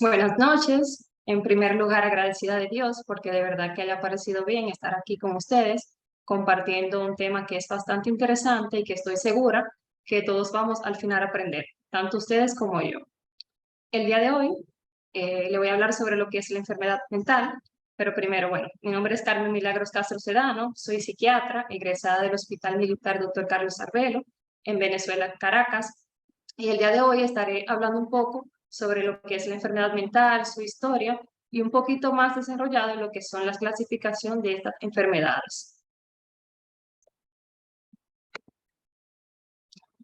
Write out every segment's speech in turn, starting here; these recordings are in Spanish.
Buenas noches. En primer lugar, agradecida de Dios porque de verdad que haya parecido bien estar aquí con ustedes compartiendo un tema que es bastante interesante y que estoy segura que todos vamos al final a aprender, tanto ustedes como yo. El día de hoy le voy a hablar sobre lo que es la enfermedad mental, pero primero, bueno, mi nombre es Carmen Milagros Castro Sedano, soy psiquiatra, egresada del Hospital Militar Dr. Carlos Arbelo en Venezuela, Caracas, y el día de hoy estaré hablando un poco sobre lo que es la enfermedad mental, su historia y un poquito más desarrollado en lo que son las clasificación de estas enfermedades.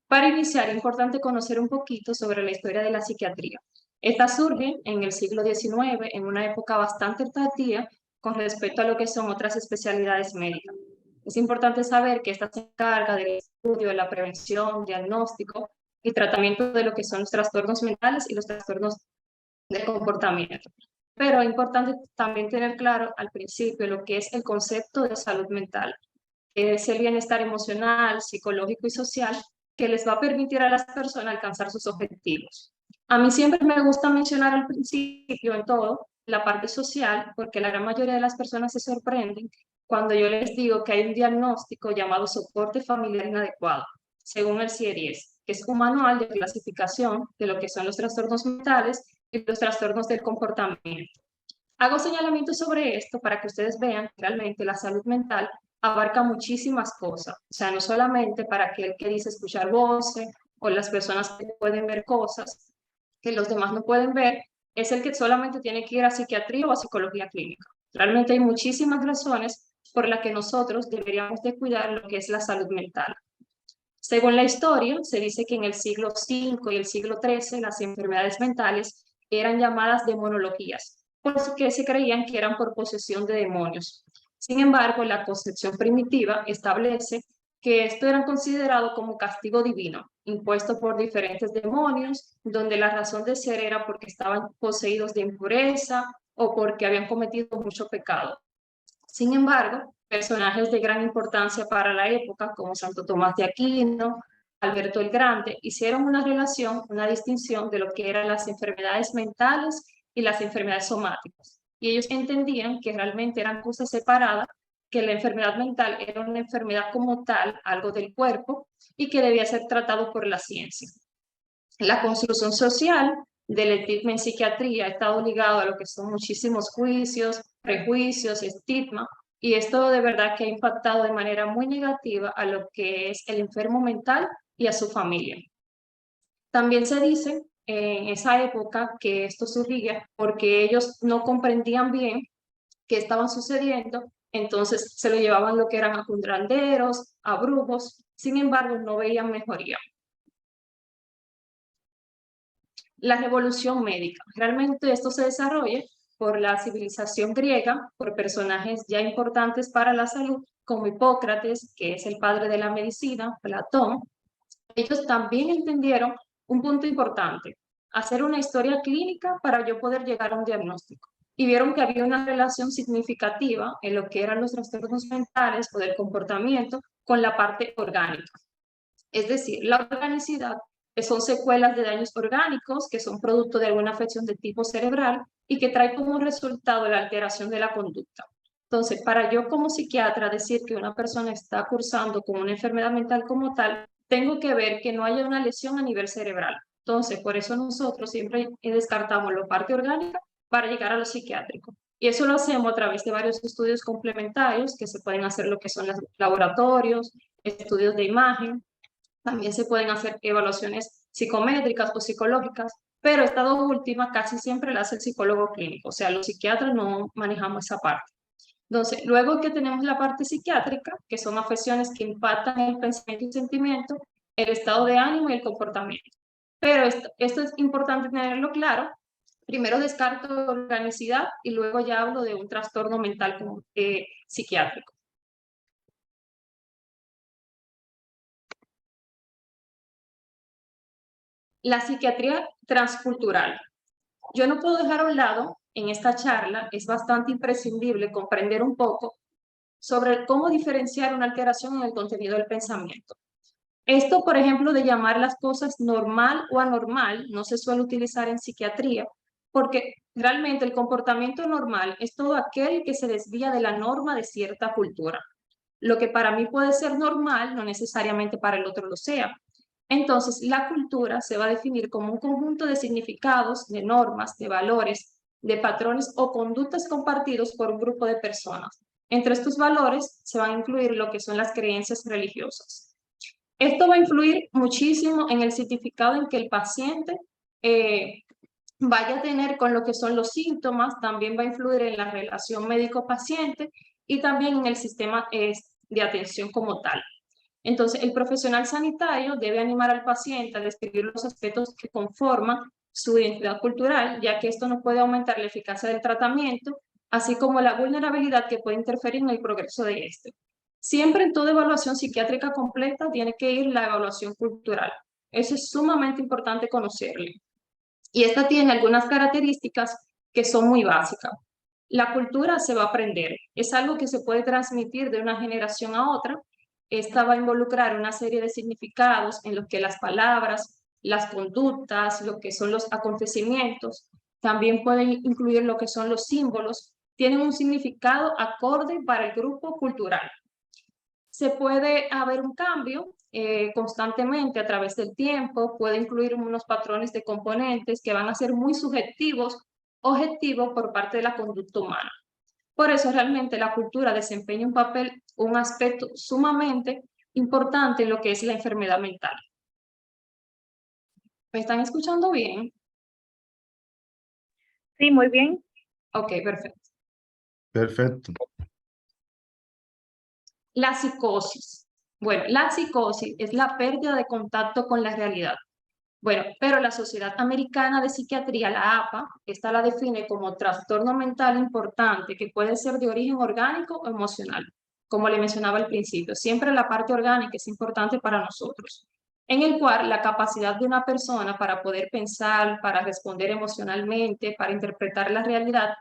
Para iniciar, es importante conocer un poquito sobre la historia de la psiquiatría. Esta surge en el siglo XIX, en una época bastante tardía con respecto a lo que son otras especialidades médicas. Es importante saber que esta se encarga del estudio, de la prevención, diagnóstico y tratamiento de lo que son los trastornos mentales y los trastornos de comportamiento. Pero es importante también tener claro al principio lo que es el concepto de salud mental, que es el bienestar emocional, psicológico y social que les va a permitir a las personas alcanzar sus objetivos. A mí siempre me gusta mencionar al principio en todo la parte social, porque la gran mayoría de las personas se sorprenden cuando yo les digo que hay un diagnóstico llamado soporte familiar inadecuado, según el CIE-10, que es un manual de clasificación de lo que son los trastornos mentales y los trastornos del comportamiento. Hago señalamientos sobre esto para que ustedes vean que realmente la salud mental abarca muchísimas cosas. O sea, no solamente para aquel que dice escuchar voces o las personas que pueden ver cosas que los demás no pueden ver, es el que solamente tiene que ir a psiquiatría o a psicología clínica. Realmente hay muchísimas razones por las que nosotros deberíamos de cuidar lo que es la salud mental. Según la historia, se dice que en el siglo V y el siglo XIII las enfermedades mentales eran llamadas demonologías, porque se creían que eran por posesión de demonios. Sin embargo, la concepción primitiva establece que esto era considerado como castigo divino, impuesto por diferentes demonios, donde la razón de ser era porque estaban poseídos de impureza o porque habían cometido mucho pecado. Sin embargo, personajes de gran importancia para la época, como Santo Tomás de Aquino, Alberto el Grande, hicieron una relación, una distinción de lo que eran las enfermedades mentales y las enfermedades somáticas. Y ellos entendían que realmente eran cosas separadas, que la enfermedad mental era una enfermedad como tal, algo del cuerpo, y que debía ser tratado por la ciencia. La construcción social del estigma en psiquiatría ha estado ligado a lo que son muchísimos juicios, prejuicios, estigma, y esto de verdad que ha impactado de manera muy negativa a lo que es el enfermo mental y a su familia. También se dice en esa época que esto surgía porque ellos no comprendían bien qué estaban sucediendo, entonces se lo llevaban lo que eran a cundranderos, a brujos, sin embargo no veían mejoría. La revolución médica. Realmente esto se desarrolla por la civilización griega, por personajes ya importantes para la salud, como Hipócrates, que es el padre de la medicina, Platón. Ellos también entendieron un punto importante, hacer una historia clínica para yo poder llegar a un diagnóstico. Y vieron que había una relación significativa en lo que eran los trastornos mentales o del comportamiento con la parte orgánica. Es decir, la organicidad son secuelas de daños orgánicos que son producto de alguna afección de tipo cerebral y que trae como resultado la alteración de la conducta. Entonces, para yo como psiquiatra decir que una persona está cursando con una enfermedad mental como tal, tengo que ver que no haya una lesión a nivel cerebral. Entonces, por eso nosotros siempre descartamos la parte orgánica para llegar a lo psiquiátrico. Y eso lo hacemos a través de varios estudios complementarios que se pueden hacer lo que son los laboratorios, estudios de imagen, también se pueden hacer evaluaciones psicométricas o psicológicas, pero esta dos últimas casi siempre la hace el psicólogo clínico, o sea, los psiquiatras no manejamos esa parte. Entonces, luego que tenemos la parte psiquiátrica, que son afecciones que impactan el pensamiento y sentimiento, el estado de ánimo y el comportamiento. Pero esto es importante tenerlo claro. Primero descarto organicidad y luego ya hablo de un trastorno mental como, psiquiátrico. La psiquiatría transcultural. Yo no puedo dejar a un lado, en esta charla, es bastante imprescindible comprender un poco sobre cómo diferenciar una alteración en el contenido del pensamiento. Esto, por ejemplo, de llamar las cosas normal o anormal, no se suele utilizar en psiquiatría, porque realmente el comportamiento normal es todo aquel que se desvía de la norma de cierta cultura. Lo que para mí puede ser normal, no necesariamente para el otro lo sea. Entonces, la cultura se va a definir como un conjunto de significados, de normas, de valores, de patrones o conductas compartidos por un grupo de personas. Entre estos valores se van a incluir lo que son las creencias religiosas. Esto va a influir muchísimo en el significado en que el paciente eh, vaya a tener con lo que son los síntomas, también va a influir en la relación médico-paciente y también en el sistema de atención como tal. Entonces, el profesional sanitario debe animar al paciente a describir los aspectos que conforman su identidad cultural, ya que esto no puede aumentar la eficacia del tratamiento, así como la vulnerabilidad que puede interferir en el progreso de este. Siempre en toda evaluación psiquiátrica completa tiene que ir la evaluación cultural. Eso es sumamente importante conocerlo. Y esta tiene algunas características que son muy básicas. La cultura se va a aprender, es algo que se puede transmitir de una generación a otra. Esta va a involucrar una serie de significados en los que las palabras, las conductas, lo que son los acontecimientos, también pueden incluir lo que son los símbolos, tienen un significado acorde para el grupo cultural. Se puede haber un cambio constantemente a través del tiempo, puede incluir unos patrones de componentes que van a ser muy subjetivos, objetivos por parte de la conducta humana. Por eso realmente la cultura desempeña un papel, un aspecto sumamente importante en lo que es la enfermedad mental. ¿Me están escuchando bien? Sí, muy bien. Ok, perfecto. Perfecto. La psicosis. Bueno, la psicosis es la pérdida de contacto con la realidad. Bueno, pero la Sociedad Americana de Psiquiatría, la APA, esta la define como trastorno mental importante que puede ser de origen orgánico o emocional, como le mencionaba al principio. Siempre la parte orgánica es importante para nosotros, en el cual la capacidad de una persona para poder pensar, para responder emocionalmente, para interpretar la realidad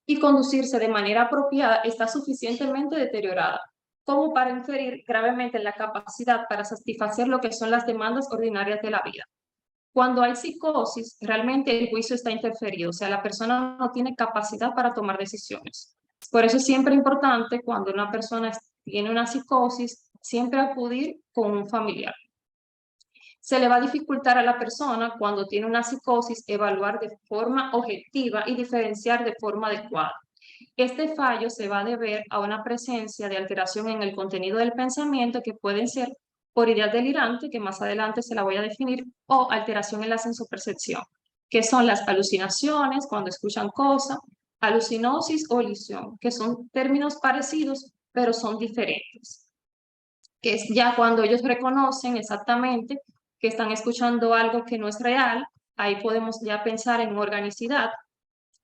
y conducirse de manera apropiada está suficientemente deteriorada como para inferir gravemente en la capacidad para satisfacer lo que son las demandas ordinarias de la vida. Cuando hay psicosis, realmente el juicio está interferido, o sea, la persona no tiene capacidad para tomar decisiones. Por eso es siempre importante cuando una persona tiene una psicosis, siempre acudir con un familiar. Se le va a dificultar a la persona cuando tiene una psicosis evaluar de forma objetiva y diferenciar de forma adecuada. Este fallo se va a deber a una presencia de alteración en el contenido del pensamiento que pueden ser por ideas delirantes, que más adelante se la voy a definir, o alteración en la sensopercepción, que son las alucinaciones, cuando escuchan cosas, alucinosis o ilusión, que son términos parecidos, pero son diferentes, que es ya cuando ellos reconocen exactamente que están escuchando algo que no es real, ahí podemos ya pensar en organicidad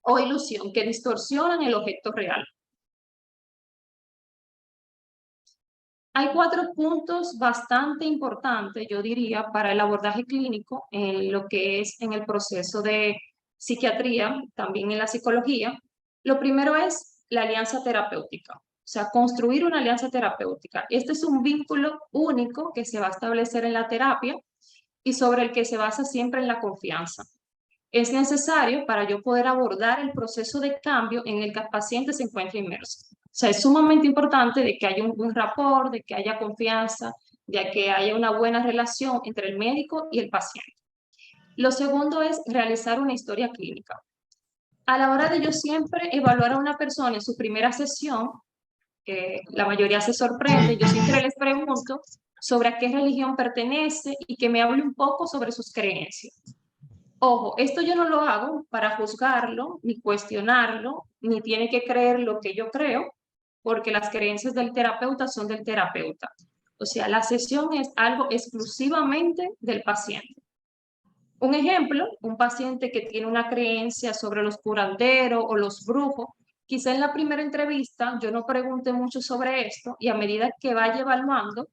o ilusión, que distorsionan el objeto real. Hay 4 puntos bastante importantes, yo diría, para el abordaje clínico en lo que es en el proceso de psiquiatría, también en la psicología. Lo primero es la alianza terapéutica, o sea, construir una alianza terapéutica. Este es un vínculo único que se va a establecer en la terapia y sobre el que se basa siempre en la confianza. Es necesario para yo poder abordar el proceso de cambio en el que el paciente se encuentra inmerso. O sea, es sumamente importante de que haya un buen rapport, de que haya confianza, de que haya una buena relación entre el médico y el paciente. Lo segundo es realizar una historia clínica. A la hora de yo siempre evaluar a una persona en su primera sesión, que la mayoría se sorprende, yo siempre les pregunto sobre a qué religión pertenece y que me hable un poco sobre sus creencias. Ojo, esto yo no lo hago para juzgarlo, ni cuestionarlo, ni tiene que creer lo que yo creo, porque las creencias del terapeuta son del terapeuta. O sea, la sesión es algo exclusivamente del paciente. Un ejemplo, un paciente que tiene una creencia sobre los curanderos o los brujos, quizá en la primera entrevista yo no pregunte mucho sobre esto y a medida que vaya evaluando,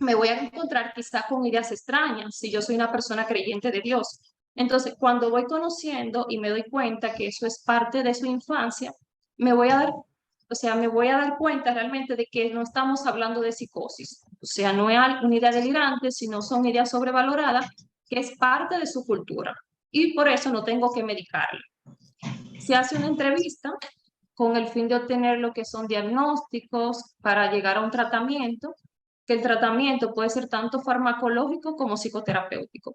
me voy a encontrar quizá con ideas extrañas si yo soy una persona creyente de Dios. Entonces, cuando voy conociendo y me doy cuenta que eso es parte de su infancia, me voy a dar, o sea, me voy a dar cuenta realmente de que no estamos hablando de psicosis. O sea, no es una idea delirante, sino son ideas sobrevaloradas que es parte de su cultura. Y por eso no tengo que medicarla. Se hace una entrevista con el fin de obtener lo que son diagnósticos para llegar a un tratamiento, que el tratamiento puede ser tanto farmacológico como psicoterapéutico.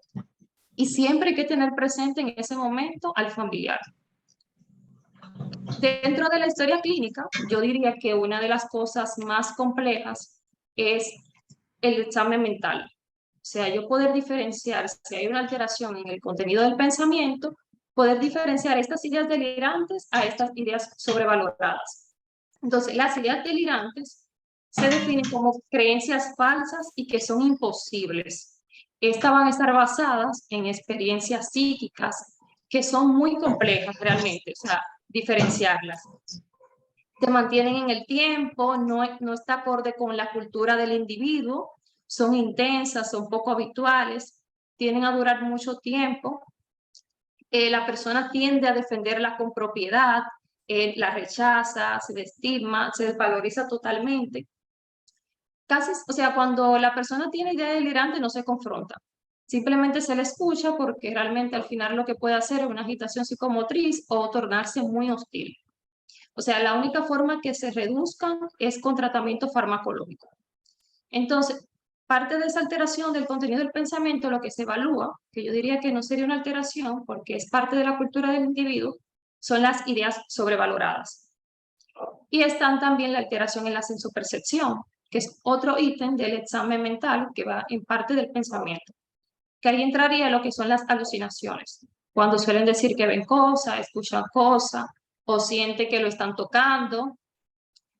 Y siempre hay que tener presente en ese momento al familiar. Dentro de la historia clínica, yo diría que una de las cosas más complejas es el examen mental. O sea, yo poder diferenciar si hay una alteración en el contenido del pensamiento, poder diferenciar estas ideas delirantes a estas ideas sobrevaloradas. Entonces, las ideas delirantes se definen como creencias falsas y que son imposibles. Estas van a estar basadas en experiencias psíquicas que son muy complejas realmente, o sea, diferenciarlas. Se mantienen en el tiempo, no está acorde con la cultura del individuo, son intensas, son poco habituales, tienden a durar mucho tiempo. La persona tiende a defenderla con propiedad, la rechaza, se desestima, se desvaloriza totalmente. Casi, o sea, cuando la persona tiene idea delirante no se confronta, simplemente se le escucha porque realmente al final lo que puede hacer es una agitación psicomotriz o tornarse muy hostil. O sea, la única forma que se reduzcan es con tratamiento farmacológico. Entonces, parte de esa alteración del contenido del pensamiento, lo que se evalúa, que yo diría que no sería una alteración porque es parte de la cultura del individuo, son las ideas sobrevaloradas. Y están también la alteración en la sensopercepción, que es otro ítem del examen mental que va en parte del pensamiento. Que ahí entraría lo que son las alucinaciones, cuando suelen decir que ven cosas, escuchan cosas, o siente que lo están tocando,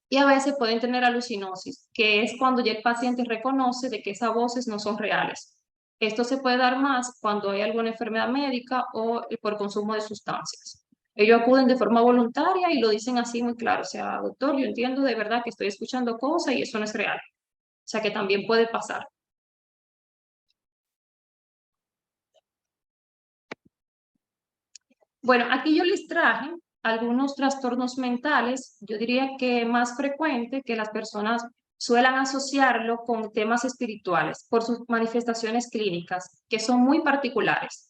y a veces pueden tener alucinosis, que es cuando ya el paciente reconoce de que esas voces no son reales. Esto se puede dar más cuando hay alguna enfermedad médica o por consumo de sustancias. Ellos acuden de forma voluntaria y lo dicen así muy claro, o sea, doctor, yo entiendo de verdad que estoy escuchando cosas y eso no es real. O sea, que también puede pasar. Bueno, aquí yo les traje algunos trastornos mentales, yo diría que más frecuente que las personas suelen asociarlo con temas espirituales por sus manifestaciones clínicas, que son muy particulares.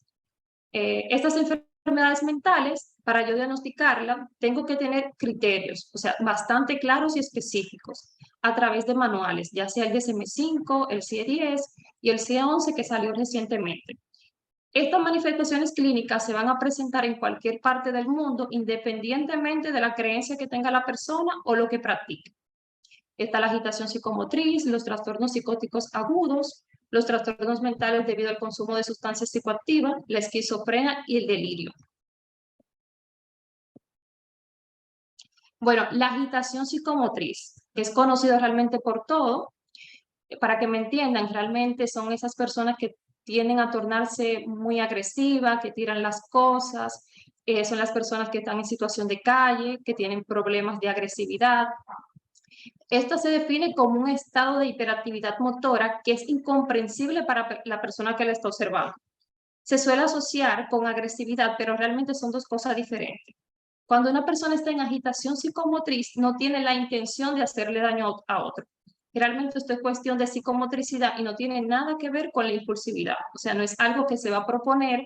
Estas enfermedades mentales, para yo diagnosticarla, tengo que tener criterios, o sea, bastante claros y específicos, a través de manuales, ya sea el DSM-5, el CIE-10 y el CIE-11 que salió recientemente. Estas manifestaciones clínicas se van a presentar en cualquier parte del mundo, independientemente de la creencia que tenga la persona o lo que practique. Está la agitación psicomotriz, los trastornos psicóticos agudos, los trastornos mentales debido al consumo de sustancias psicoactivas, la esquizofrenia y el delirio. Bueno, la agitación psicomotriz es conocida realmente por todo. Para que me entiendan, realmente son esas personas que tienden a tornarse muy agresivas, que tiran las cosas, son las personas que están en situación de calle, que tienen problemas de agresividad. Esto se define como un estado de hiperactividad motora que es incomprensible para la persona que la está observando. Se suele asociar con agresividad, pero realmente son dos cosas diferentes. Cuando una persona está en agitación psicomotriz, no tiene la intención de hacerle daño a otro. Realmente esto es cuestión de psicomotricidad y no tiene nada que ver con la impulsividad. O sea, no es algo que se va a proponer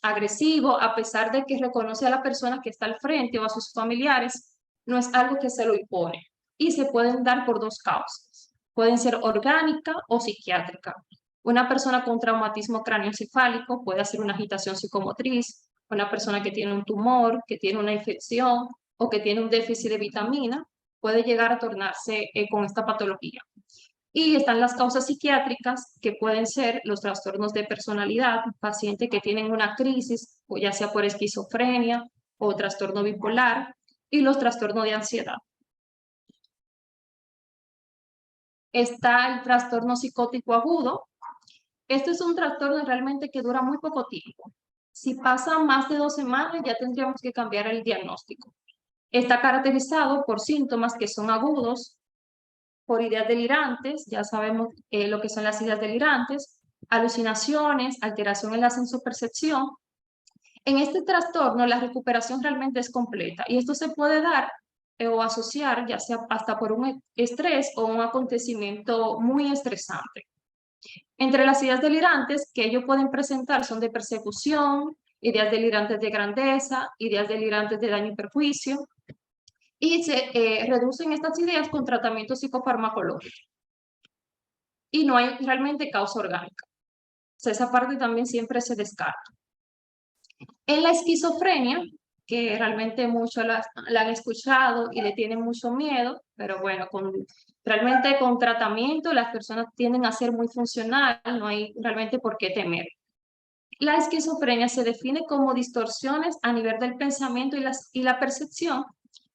agresivo, a pesar de que reconoce a la persona que está al frente o a sus familiares, no es algo que se lo impone. Y se pueden dar por dos causas. Pueden ser orgánica o psiquiátrica. Una persona con traumatismo craneoencefálico puede hacer una agitación psicomotriz, una persona que tiene un tumor, que tiene una infección o que tiene un déficit de vitamina, puede llegar a tornarse con esta patología. Y están las causas psiquiátricas, que pueden ser los trastornos de personalidad, pacientes que tienen una crisis, o ya sea por esquizofrenia o trastorno bipolar, y los trastornos de ansiedad. Está el trastorno psicótico agudo. Este es un trastorno realmente que dura muy poco tiempo. Si pasa más de 2 semanas, ya tendríamos que cambiar el diagnóstico. Está caracterizado por síntomas que son agudos, por ideas delirantes, ya sabemos lo que son las ideas delirantes, alucinaciones, alteración en la sensopercepción. En este trastorno, la recuperación realmente es completa y esto se puede dar o asociar ya sea hasta por un estrés o un acontecimiento muy estresante. Entre las ideas delirantes que ellos pueden presentar son de persecución, ideas delirantes de grandeza, ideas delirantes de daño y perjuicio, y se reducen estas ideas con tratamiento psicofarmacológico. Y no hay realmente causa orgánica. O sea, esa parte también siempre se descarta. En la esquizofrenia, que realmente muchos la han escuchado y le tienen mucho miedo, pero bueno, realmente con tratamiento las personas tienden a ser muy funcional, no hay realmente por qué temer. La esquizofrenia se define como distorsiones a nivel del pensamiento y la percepción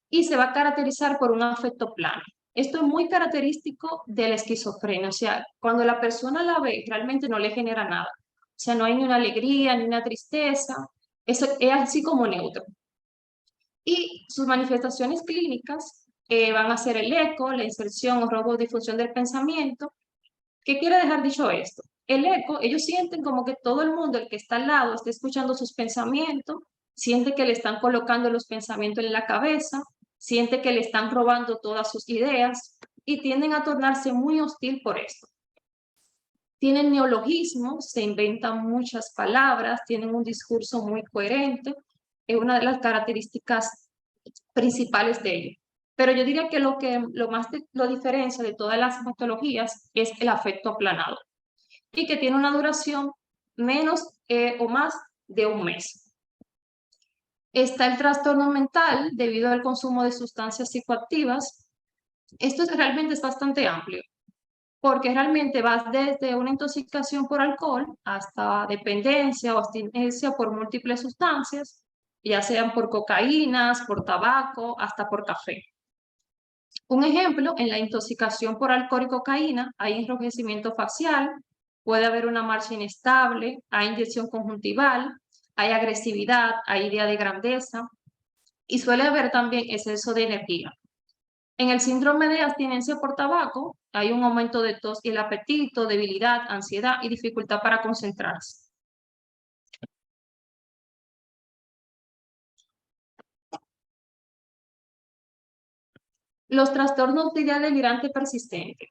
y se va a caracterizar por un afecto plano. Esto es muy característico de la esquizofrenia, o sea, cuando la persona la ve, realmente no le genera nada. O sea, no hay ni una alegría, ni una tristeza, eso es así como neutro. Y sus manifestaciones clínicas van a ser el eco, la inserción o robo o difusión del pensamiento. ¿Qué quiere dejar dicho esto? El eco, ellos sienten como que todo el mundo, el que está al lado, está escuchando sus pensamientos, siente que le están colocando los pensamientos en la cabeza, siente que le están robando todas sus ideas y tienden a tornarse muy hostil por esto. Tienen neologismos, se inventan muchas palabras, tienen un discurso muy coherente, es una de las características principales de ellos. Pero yo diría que lo más lo diferencia de todas las patologías es el afecto aplanado y que tiene una duración menos o más de un mes. Está el trastorno mental debido al consumo de sustancias psicoactivas. Esto realmente es bastante amplio, porque realmente va desde una intoxicación por alcohol hasta dependencia o abstinencia por múltiples sustancias, ya sean por cocaínas, por tabaco, hasta por café. Un ejemplo, en la intoxicación por alcohol y cocaína hay enrojecimiento facial, puede haber una marcha inestable, hay inyección conjuntival, hay agresividad, hay idea de grandeza y suele haber también exceso de energía. En el síndrome de abstinencia por tabaco hay un aumento de tos y el apetito, debilidad, ansiedad y dificultad para concentrarse. Los trastornos de idea delirante persistente.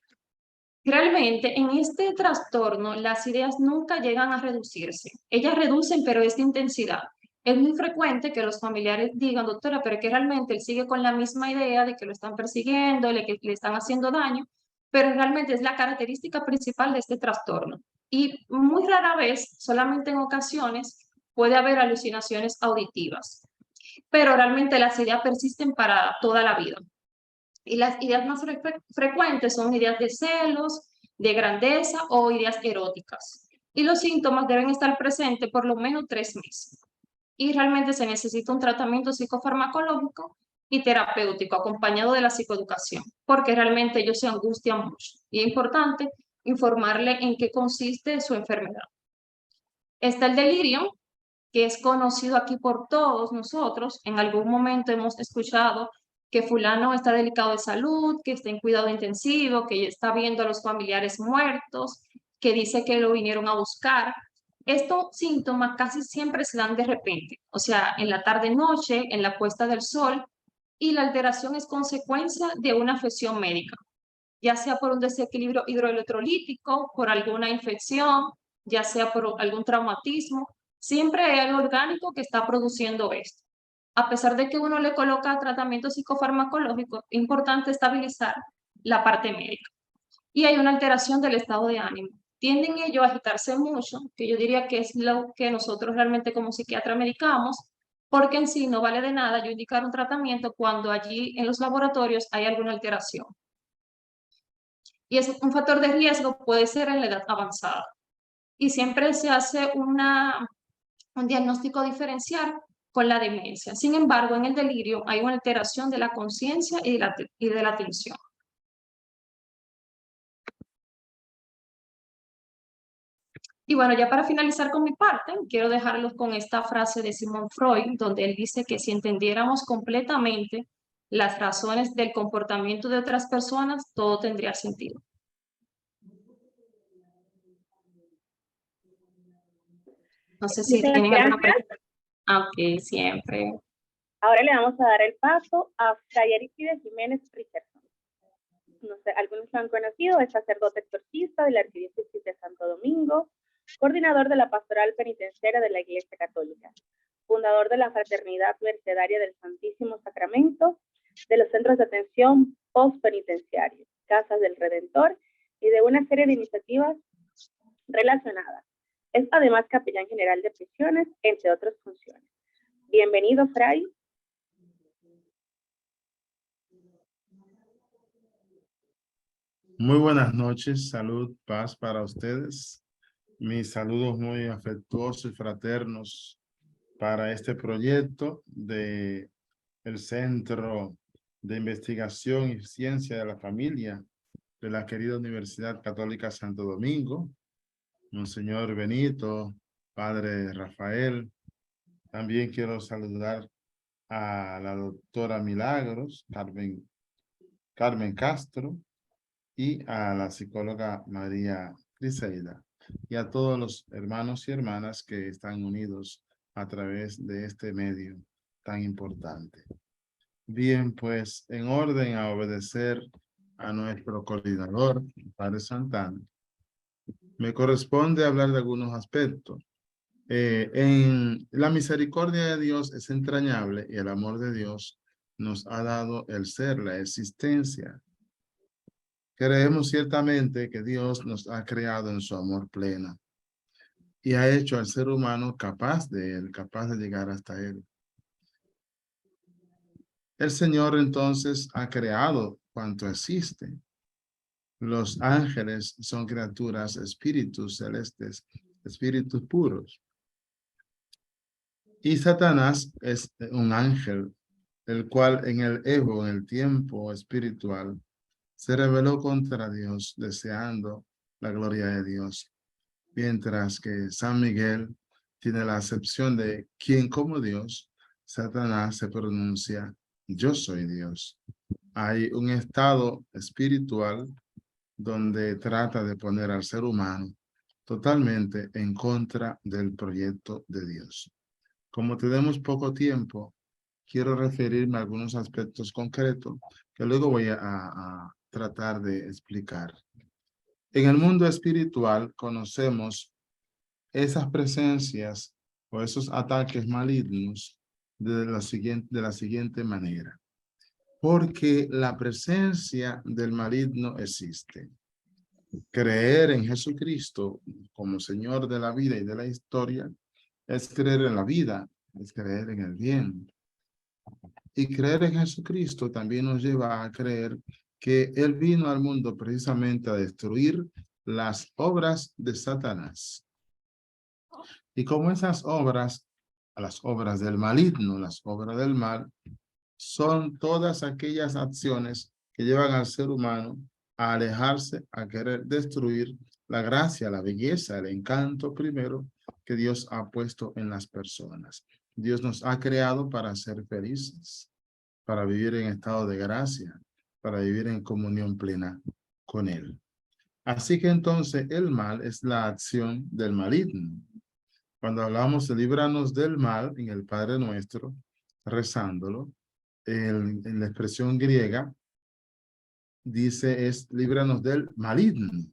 Realmente en este trastorno las ideas nunca llegan a reducirse. Ellas reducen, pero es de intensidad. Es muy frecuente que los familiares digan, doctora, pero que realmente él sigue con la misma idea de que lo están persiguiendo, que le están haciendo daño, pero realmente es la característica principal de este trastorno. Y muy rara vez, solamente en ocasiones, puede haber alucinaciones auditivas, pero realmente las ideas persisten para toda la vida. Y las ideas más frecuentes son ideas de celos, de grandeza o ideas eróticas. Y los síntomas deben estar presentes por lo menos 3 meses. Y realmente se necesita un tratamiento psicofarmacológico y terapéutico acompañado de la psicoeducación, porque realmente ellos se angustian mucho. Y es importante informarle en qué consiste su enfermedad. Está el delirio, que es conocido aquí por todos nosotros. En algún momento hemos escuchado que fulano está delicado de salud, que está en cuidado intensivo, que está viendo a los familiares muertos, que dice que lo vinieron a buscar. Estos síntomas casi siempre se dan de repente, o sea, en la tarde-noche, en la puesta del sol, y la alteración es consecuencia de una afección médica, ya sea por un desequilibrio hidroelectrolítico, por alguna infección, ya sea por algún traumatismo. Siempre hay algo orgánico que está produciendo esto. A pesar de que uno le coloca tratamiento psicofarmacológico, es importante estabilizar la parte médica. Y hay una alteración del estado de ánimo. Tienden ellos a agitarse mucho, que yo diría que es lo que nosotros realmente como psiquiatra medicamos, porque en sí no vale de nada yo indicar un tratamiento cuando allí en los laboratorios hay alguna alteración. Y es un factor de riesgo puede ser en la edad avanzada. Y siempre se hace un diagnóstico diferencial con la demencia. Sin embargo, en el delirio hay una alteración de la conciencia y de la atención. Y bueno, ya para finalizar con mi parte, quiero dejarlos con esta frase de Sigmund Freud, donde él dice que si entendiéramos completamente las razones del comportamiento de otras personas, todo tendría sentido. No sé si Muchas tienen alguna gracias. pregunta. Ok, siempre. Ahora le vamos a dar el paso a Fray Aristides Jiménez Richardson. No sé, algunos lo han conocido, es sacerdote exorcista de la Arquidiócesis de Santo Domingo, coordinador de la Pastoral Penitenciaria de la Iglesia Católica. fundador de la Fraternidad Mercedaria del Santísimo Sacramento, de los centros de atención postpenitenciarios, Casas del Redentor y de una serie de iniciativas relacionadas. Es además capellán general de prisiones, entre otras funciones. Bienvenido, Fray. Muy buenas noches, salud, paz para ustedes. Mis saludos muy afectuosos y fraternos para este proyecto de el Centro de Investigación y Ciencia de la Familia de la querida Universidad Católica Santo Domingo, Monseñor Benito, Padre Rafael. También quiero saludar a la doctora Milagros, Carmen Castro, y a la psicóloga María Criseida, y a todos los hermanos y hermanas que están unidos a través de este medio tan importante. Bien, pues en orden a obedecer a nuestro coordinador, Padre Santana, me corresponde hablar de algunos aspectos. En la misericordia de Dios es entrañable y el amor de Dios nos ha dado el ser, la existencia. Creemos ciertamente que Dios nos ha creado en su amor pleno y ha hecho al ser humano capaz de él, capaz de llegar hasta él. El Señor entonces ha creado cuanto existe. Los ángeles son criaturas, espíritus celestes, espíritus puros. Y Satanás es un ángel, el cual en el ego, en el tiempo espiritual, se rebeló contra Dios, deseando la gloria de Dios. Mientras que San Miguel tiene la acepción de quien como Dios, Satanás se pronuncia, yo soy Dios. Hay un estado espiritual donde trata de poner al ser humano totalmente en contra del proyecto de Dios. Como tenemos poco tiempo, quiero referirme a algunos aspectos concretos que luego voy a tratar de explicar. En el mundo espiritual conocemos esas presencias o esos ataques malignos de la siguiente manera. Porque la presencia del maligno existe. Creer en Jesucristo como Señor de la vida y de la historia es creer en la vida, es creer en el bien. Y creer en Jesucristo también nos lleva a creer que Él vino al mundo precisamente a destruir las obras de Satanás. Y como esas obras, las obras del maligno, las obras del mal, son todas aquellas acciones que llevan al ser humano a alejarse, a querer destruir la gracia, la belleza, el encanto primero que Dios ha puesto en las personas. Dios nos ha creado para ser felices, para vivir en estado de gracia, para vivir en comunión plena con Él. Así que entonces el mal es la acción del maligno. Cuando hablamos de líbranos del mal en el Padre Nuestro, rezándolo, en la expresión griega dice es líbranos del maligno.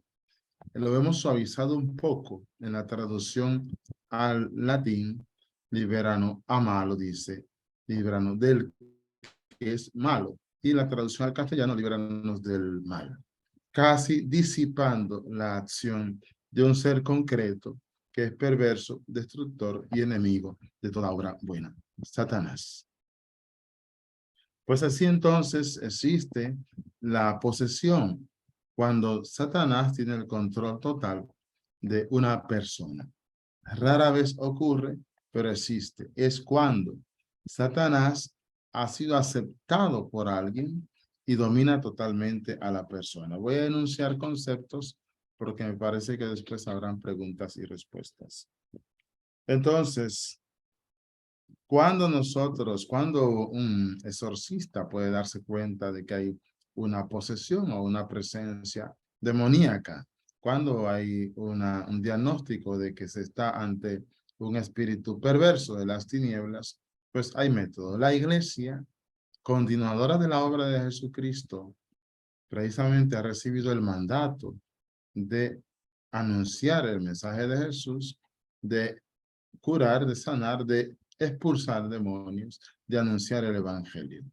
Lo hemos suavizado un poco en la traducción al latín, liberano a malo, dice, líbranos del que es malo. Y la traducción al castellano, líbranos del mal. Casi disipando la acción de un ser concreto que es perverso, destructor y enemigo de toda obra buena, Satanás. Pues así entonces existe la posesión cuando Satanás tiene el control total de una persona. Rara vez ocurre, pero existe. Es cuando Satanás ha sido aceptado por alguien y domina totalmente a la persona. Voy a enunciar conceptos porque me parece que después habrán preguntas y respuestas. Entonces, cuando un exorcista puede darse cuenta de que hay una posesión o una presencia demoníaca, cuando hay un diagnóstico de que se está ante un espíritu perverso de las tinieblas, pues hay método. La iglesia, continuadora de la obra de Jesucristo, precisamente ha recibido el mandato de anunciar el mensaje de Jesús, de curar, de sanar, de expulsar demonios, de anunciar el evangelio.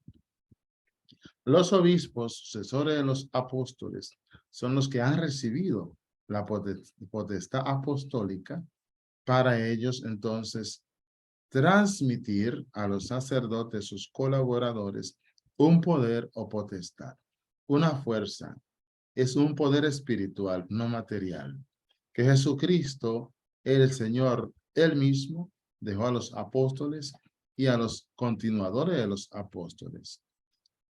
Los obispos, sucesores de los apóstoles, son los que han recibido la potestad apostólica para ellos entonces transmitir a los sacerdotes, sus colaboradores, un poder o potestad, una fuerza. Es un poder espiritual, no material, que Jesucristo, el Señor, él mismo, dejó a los apóstoles y a los continuadores de los apóstoles.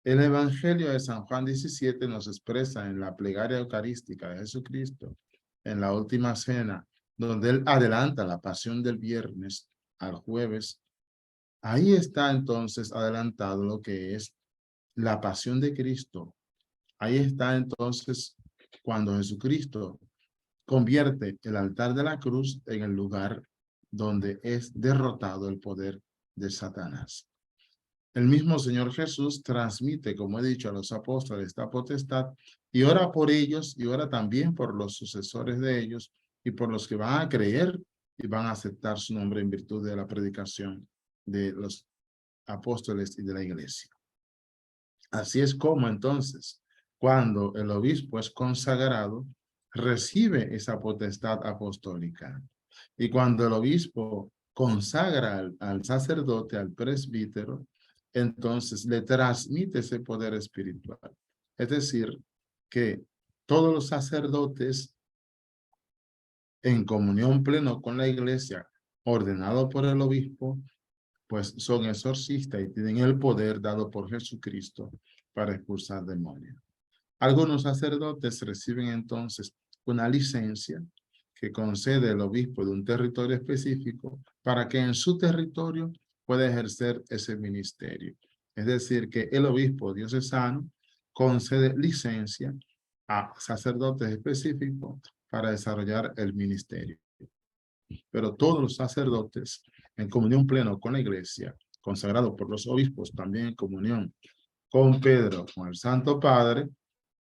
El Evangelio de San Juan 17 nos expresa en la plegaria eucarística de Jesucristo, en la última cena, donde él adelanta la pasión del viernes al jueves. Ahí está entonces adelantado lo que es la pasión de Cristo. Ahí está entonces cuando Jesucristo convierte el altar de la cruz en el lugar donde es derrotado el poder de Satanás. El mismo Señor Jesús transmite, como he dicho, a los apóstoles esta potestad y ora por ellos y ora también por los sucesores de ellos y por los que van a creer y van a aceptar su nombre en virtud de la predicación de los apóstoles y de la iglesia. Así es como entonces, cuando el obispo es consagrado, recibe esa potestad apostólica. Y cuando el obispo consagra al sacerdote, al presbítero, entonces le transmite ese poder espiritual. Es decir, que todos los sacerdotes en comunión plena con la iglesia, ordenado por el obispo, pues son exorcistas y tienen el poder dado por Jesucristo para expulsar demonios. Algunos sacerdotes reciben entonces una licencia que concede el obispo de un territorio específico para que en su territorio pueda ejercer ese ministerio. Es decir, que el obispo diocesano concede licencia a sacerdotes específicos para desarrollar el ministerio. Pero todos los sacerdotes en comunión plena con la iglesia, consagrados por los obispos, también en comunión con Pedro, con el Santo Padre,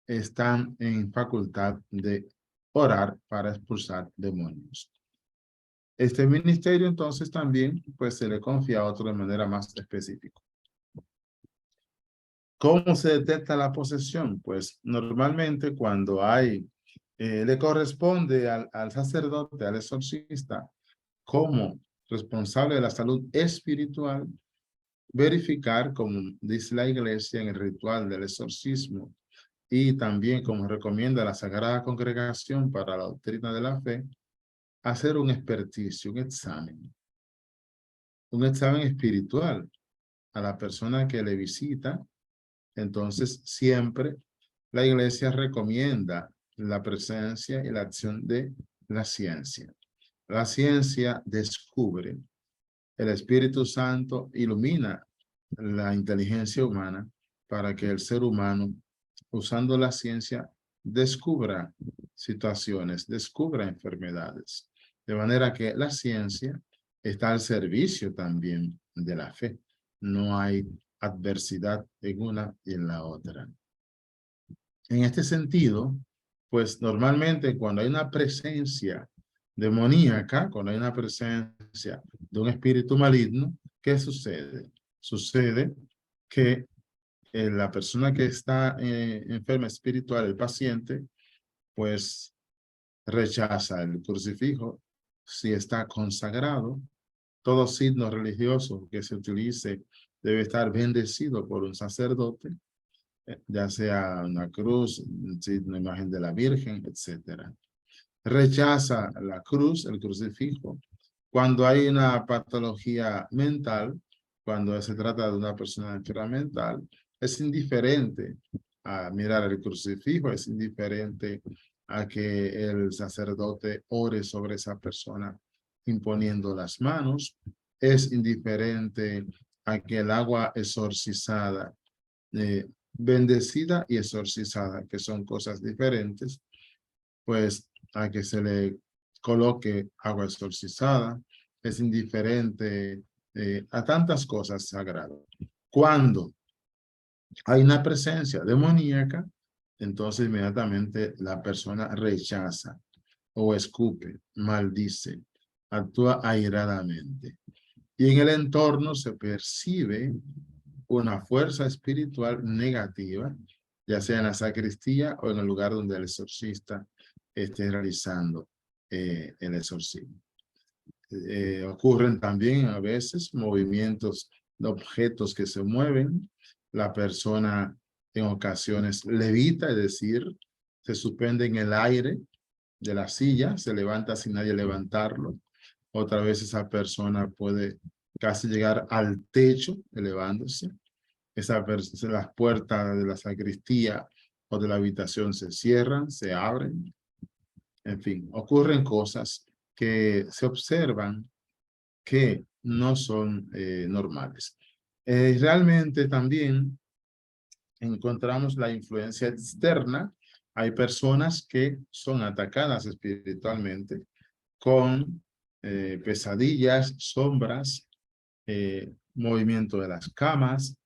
están en facultad de orar para expulsar demonios. Este ministerio entonces también pues se le confía a otro de manera más específica. ¿Cómo se detecta la posesión? Pues normalmente cuando hay, le corresponde al sacerdote, al exorcista, como responsable de la salud espiritual, verificar, como dice la iglesia en el ritual del exorcismo, y también como recomienda la Sagrada Congregación para la Doctrina de la Fe, hacer un experticio, un examen espiritual a la persona que le visita. Entonces, siempre la iglesia recomienda la presencia y la acción de la ciencia. La ciencia descubre, el Espíritu Santo ilumina la inteligencia humana para que el ser humano, usando la ciencia, descubra situaciones, descubra enfermedades. De manera que la ciencia está al servicio también de la fe. No hay adversidad en una y en la otra. En este sentido, pues normalmente cuando hay una presencia demoníaca, cuando hay una presencia de un espíritu maligno, ¿qué sucede? Sucede que la persona que está enferma espiritual, el paciente, pues rechaza el crucifijo si está consagrado. Todo signo religioso que se utilice debe estar bendecido por un sacerdote, ya sea una cruz, una imagen de la Virgen, etc. Rechaza la cruz, el crucifijo, cuando hay una patología mental, cuando se trata de una persona enferma mental, es indiferente a mirar el crucifijo, es indiferente a que el sacerdote ore sobre esa persona imponiendo las manos, es indiferente a que el agua exorcizada, bendecida y exorcizada, que son cosas diferentes, pues a que se le coloque agua exorcizada, es indiferente a tantas cosas sagradas. Cuando hay una presencia demoníaca, entonces inmediatamente la persona rechaza o escupe, maldice, actúa airadamente. y en el entorno se percibe una fuerza espiritual negativa, ya sea en la sacristía o en el lugar donde el exorcista esté realizando el exorcismo. Ocurren también a veces movimientos de objetos que se mueven. La persona en ocasiones levita, es decir, se suspende en el aire de la silla, se levanta sin nadie levantarlo. Otra vez esa persona puede casi llegar al techo elevándose. Las puertas de la sacristía o de la habitación se cierran, se abren. En fin, ocurren cosas que se observan que no son normales. Realmente también encontramos la influencia externa. Hay personas que son atacadas espiritualmente con pesadillas, sombras, movimiento de las camas.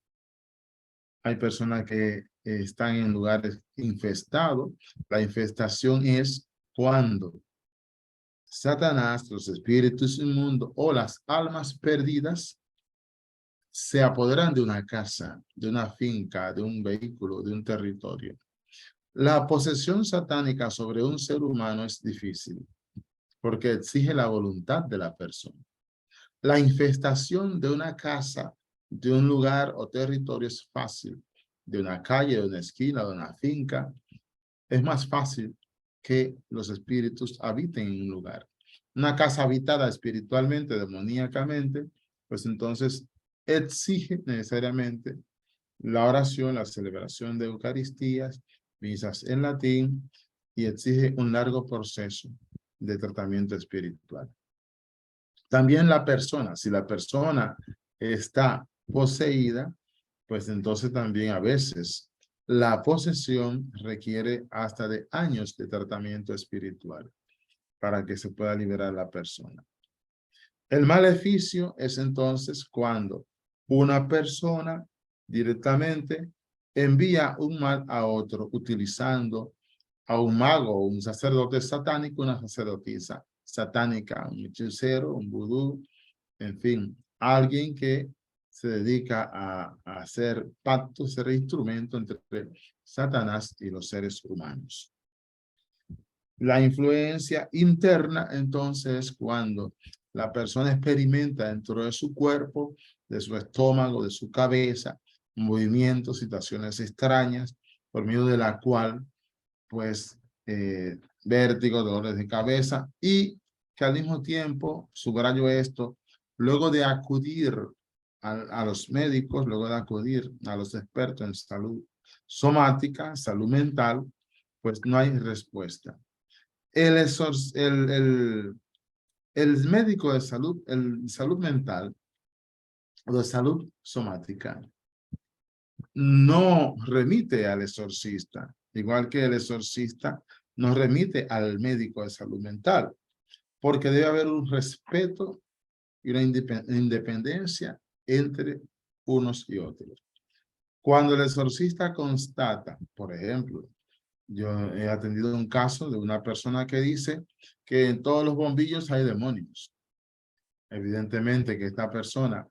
Hay personas que están en lugares infestados. La infestación es cuando Satanás, los espíritus inmundos o las almas perdidas se apoderan de una casa, de una finca, de un vehículo, de un territorio. La posesión satánica sobre un ser humano es difícil porque exige la voluntad de la persona. La infestación de una casa, de un lugar o territorio es fácil. De una calle, de una esquina, de una finca, es más fácil que los espíritus habiten en un lugar. Una casa habitada espiritualmente, demoníacamente, pues entonces exige necesariamente la oración, la celebración de Eucaristías, misas en latín, y exige un largo proceso de tratamiento espiritual. También la persona, si la persona está poseída, pues entonces también a veces la posesión requiere hasta de años de tratamiento espiritual para que se pueda liberar la persona. El maleficio es entonces cuando una persona directamente envía un mal a otro utilizando a un mago, un sacerdote satánico, una sacerdotisa satánica, un hechicero, un vudú, en fin, alguien que se dedica a hacer pactos, ser instrumento entre Satanás y los seres humanos. La influencia interna, entonces, cuando la persona experimenta dentro de su cuerpo, de su estómago, de su cabeza, movimientos, situaciones extrañas, por medio de la cual, pues, vértigo, dolores de cabeza, y que al mismo tiempo, subrayo esto, luego de acudir a los médicos, luego de acudir a los expertos en salud somática, salud mental, pues no hay respuesta. El médico de salud, salud mental o de salud somática, no remite al exorcista, igual que el exorcista no remite al médico de salud mental, porque debe haber un respeto y una independencia entre unos y otros. Cuando el exorcista constata, por ejemplo, yo he atendido un caso de una persona que dice que en todos los bombillos hay demonios. Evidentemente que esta persona,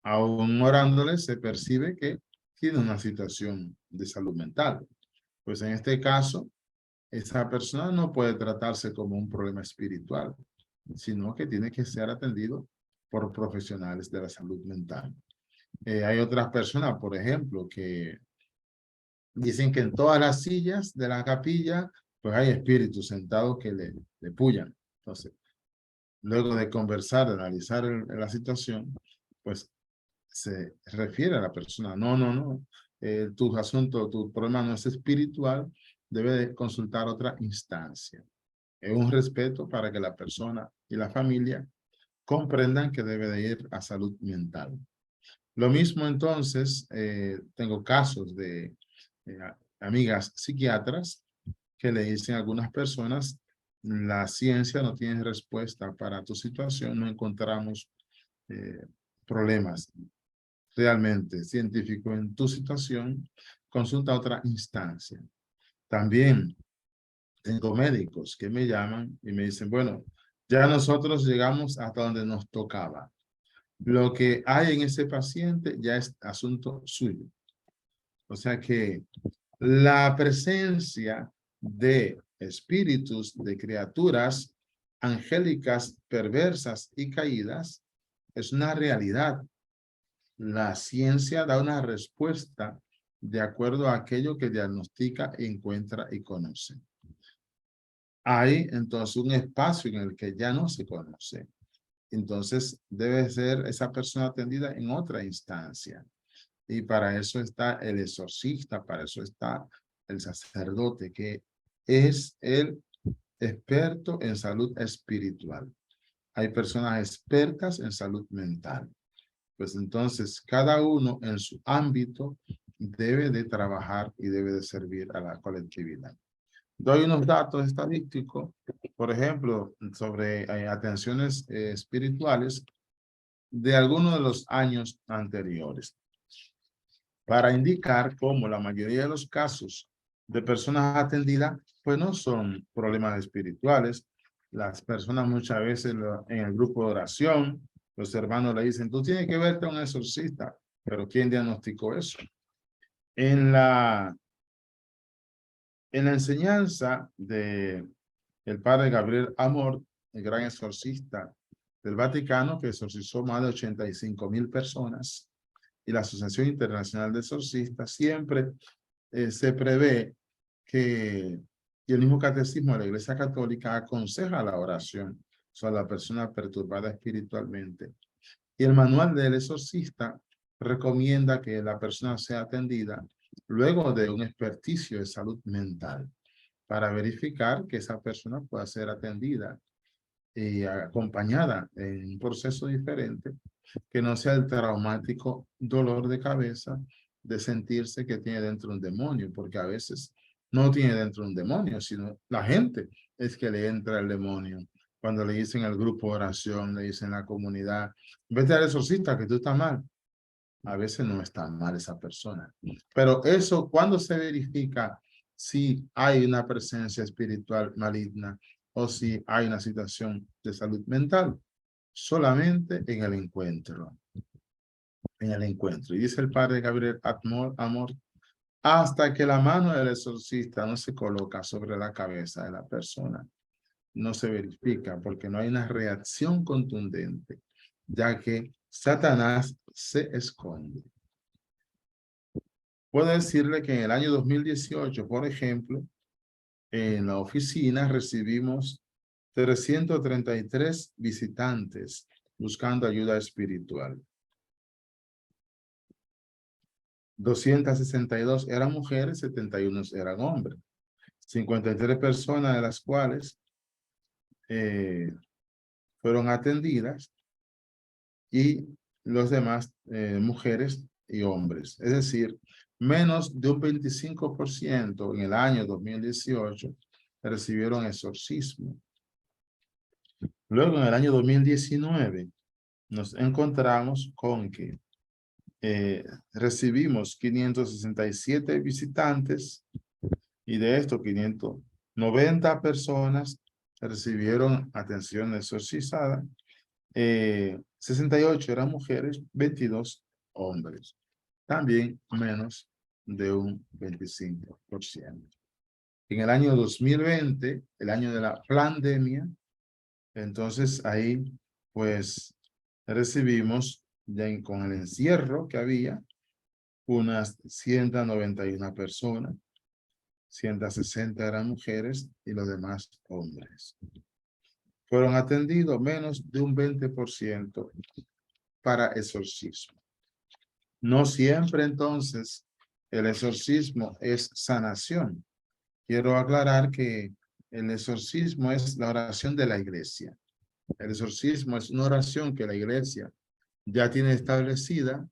aún orándole, se percibe que tiene una situación de salud mental. Pues en este caso, esa persona no puede tratarse como un problema espiritual, sino que tiene que ser atendido por profesionales de la salud mental. Hay otras personas, por ejemplo, que dicen que en todas las sillas de la capilla, pues hay espíritus sentados que le pullan. Entonces, luego de conversar, de analizar la situación, pues se refiere a la persona, no, tu asunto, tu problema no es espiritual, debe de consultar otra instancia. Es un respeto para que la persona y la familia comprendan que debe de ir a salud mental. Lo mismo entonces, tengo casos de amigas psiquiatras que le dicen a algunas personas, la ciencia no tiene respuesta para tu situación, no encontramos problemas realmente científicos en tu situación, consulta otra instancia. También tengo médicos que me llaman y me dicen, bueno, Ya nosotros llegamos hasta donde nos tocaba. Lo que hay en ese paciente ya es asunto suyo. O sea que la presencia de espíritus, de criaturas angélicas, perversas y caídas es una realidad. La ciencia da una respuesta de acuerdo a aquello que diagnostica, encuentra y conoce. Hay entonces un espacio en el que ya no se conoce. Entonces debe ser esa persona atendida en otra instancia. Y para eso está el exorcista, para eso está el sacerdote, que es el experto en salud espiritual. Hay personas expertas en salud mental. Pues entonces cada uno en su ámbito debe de trabajar y debe de servir a la colectividad. Doy unos datos estadísticos, por ejemplo, sobre atenciones espirituales de algunos de los años anteriores, para indicar cómo la mayoría de los casos de personas atendidas, pues no son problemas espirituales. Las personas muchas veces en el grupo de oración, los hermanos le dicen, tú tienes que verte a un exorcista, pero ¿quién diagnosticó eso? En la enseñanza de el padre Gabriel Amor, el gran exorcista del Vaticano, que exorcizó más de 85,000 personas, y la Asociación Internacional de Exorcistas, siempre se prevé que, y el mismo catecismo de la Iglesia Católica aconseja la oración sobre la persona perturbada espiritualmente. Y el manual del exorcista recomienda que la persona sea atendida luego de un experticio de salud mental para verificar que esa persona pueda ser atendida y acompañada en un proceso diferente, que no sea el traumático dolor de cabeza de sentirse que tiene dentro un demonio, porque a veces no tiene dentro un demonio, sino la gente es que le entra el demonio. Cuando le dicen al grupo de oración, le dicen a la comunidad, vete al exorcista que tú estás mal. A veces no está mal esa persona. Pero eso, ¿cuándo se verifica si hay una presencia espiritual maligna o si hay una situación de salud mental? Solamente en el encuentro. En el encuentro. Y dice el padre Gabriel Amor, hasta que la mano del exorcista no se coloca sobre la cabeza de la persona, no se verifica porque no hay una reacción contundente, ya que Satanás se esconde. Puedo decirle que en el año 2018, por ejemplo, en la oficina recibimos 333 visitantes buscando ayuda espiritual. 262 eran mujeres, 71 eran hombres. 53 personas de las cuales fueron atendidas y los demás mujeres y hombres. Es decir, menos de un 25% en el año 2018 recibieron exorcismo. Luego, en el año 2019, nos encontramos con que recibimos 567 visitantes y de estos 590 personas recibieron atención exorcizada. 68 eran mujeres, 22 hombres. También menos de un 25%. En el año 2020, el año de la pandemia, entonces ahí pues recibimos, ya con el encierro que había, unas 191 personas, 160 eran mujeres y los demás hombres. Fueron atendidos menos de un 20% para exorcismo. No siempre entonces el exorcismo es sanación. Quiero aclarar que el exorcismo es la oración de la iglesia. El exorcismo es una oración que la iglesia ya tiene establecida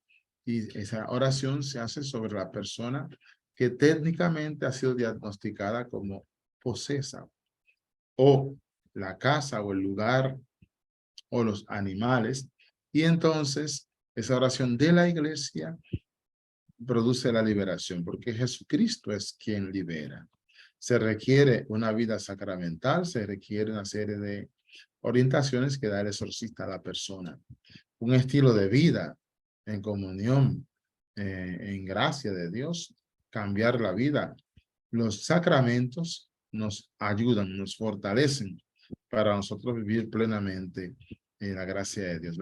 y esa oración se hace sobre la persona que técnicamente ha sido diagnosticada como posesa, o la casa o el lugar o los animales. Y entonces esa oración de la iglesia produce la liberación, porque Jesucristo es quien libera. Se requiere una vida sacramental, se requiere una serie de orientaciones que da el exorcista a la persona. Un estilo de vida en comunión, en gracia de Dios, cambiar la vida. Los sacramentos nos ayudan, nos fortalecen para nosotros vivir plenamente en la gracia de Dios.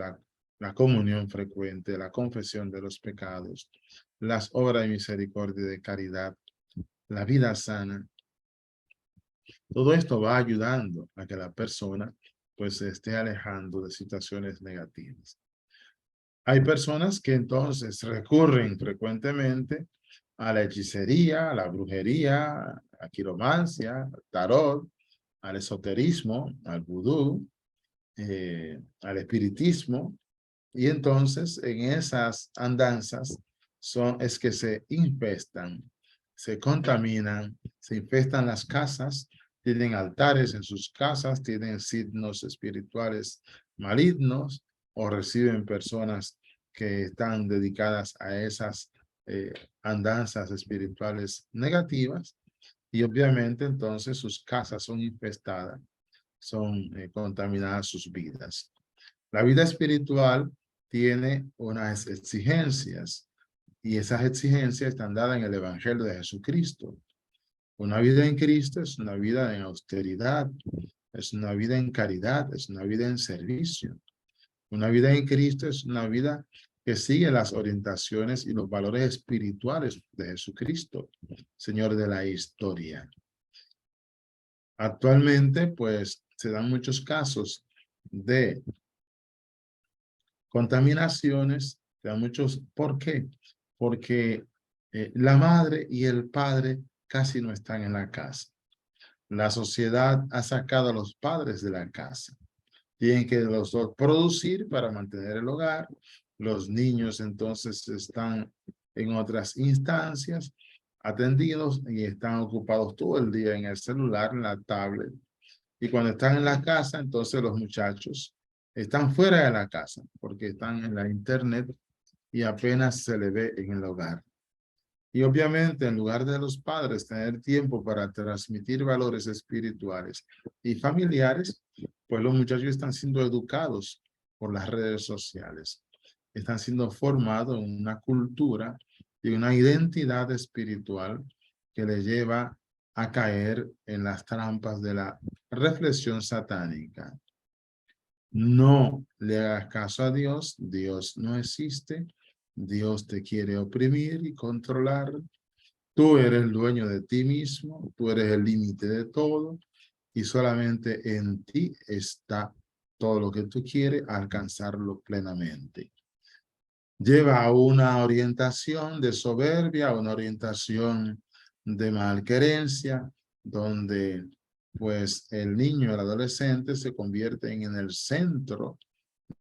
La comunión frecuente, la confesión de los pecados, las obras de misericordia y de caridad, la vida sana. Todo esto va ayudando a que la persona pues se esté alejando de situaciones negativas. Hay personas que entonces recurren frecuentemente a la hechicería, a la brujería, a la quiromancia, al tarot, al esoterismo, al vudú, al espiritismo, y entonces en esas andanzas es que se infestan, se contaminan, se infestan las casas, tienen altares en sus casas, tienen signos espirituales malignos o reciben personas que están dedicadas a esas andanzas espirituales negativas, y obviamente entonces sus casas son infestadas, son contaminadas sus vidas. La vida espiritual tiene unas exigencias, y esas exigencias están dadas en el Evangelio de Jesucristo. Una vida en Cristo es una vida en austeridad, es una vida en caridad, es una vida en servicio. Una vida en Cristo es una vida que sigue las orientaciones y los valores espirituales de Jesucristo, Señor de la historia. Actualmente, pues, se dan muchos casos de contaminaciones, se dan muchos. ¿Por qué? Porque la madre y el padre casi no están en la casa. La sociedad ha sacado a los padres de la casa. Tienen que los dos producir para mantener el hogar. Los niños entonces están en otras instancias atendidos y están ocupados todo el día en el celular, en la tablet. Y cuando están en la casa, entonces los muchachos están fuera de la casa porque están en la internet y apenas se le ve en el hogar. Y obviamente, en lugar de los padres tener tiempo para transmitir valores espirituales y familiares, pues los muchachos están siendo educados por las redes sociales. Están siendo formados en una cultura y una identidad espiritual que les lleva a caer en las trampas de la reflexión satánica. No le hagas caso a Dios, Dios no existe, Dios te quiere oprimir y controlar. Tú eres el dueño de ti mismo, tú eres el límite de todo y solamente en ti está todo lo que tú quieres, alcanzarlo plenamente. Lleva a una orientación de soberbia, una orientación de malquerencia, donde pues el niño, el adolescente se convierten en el centro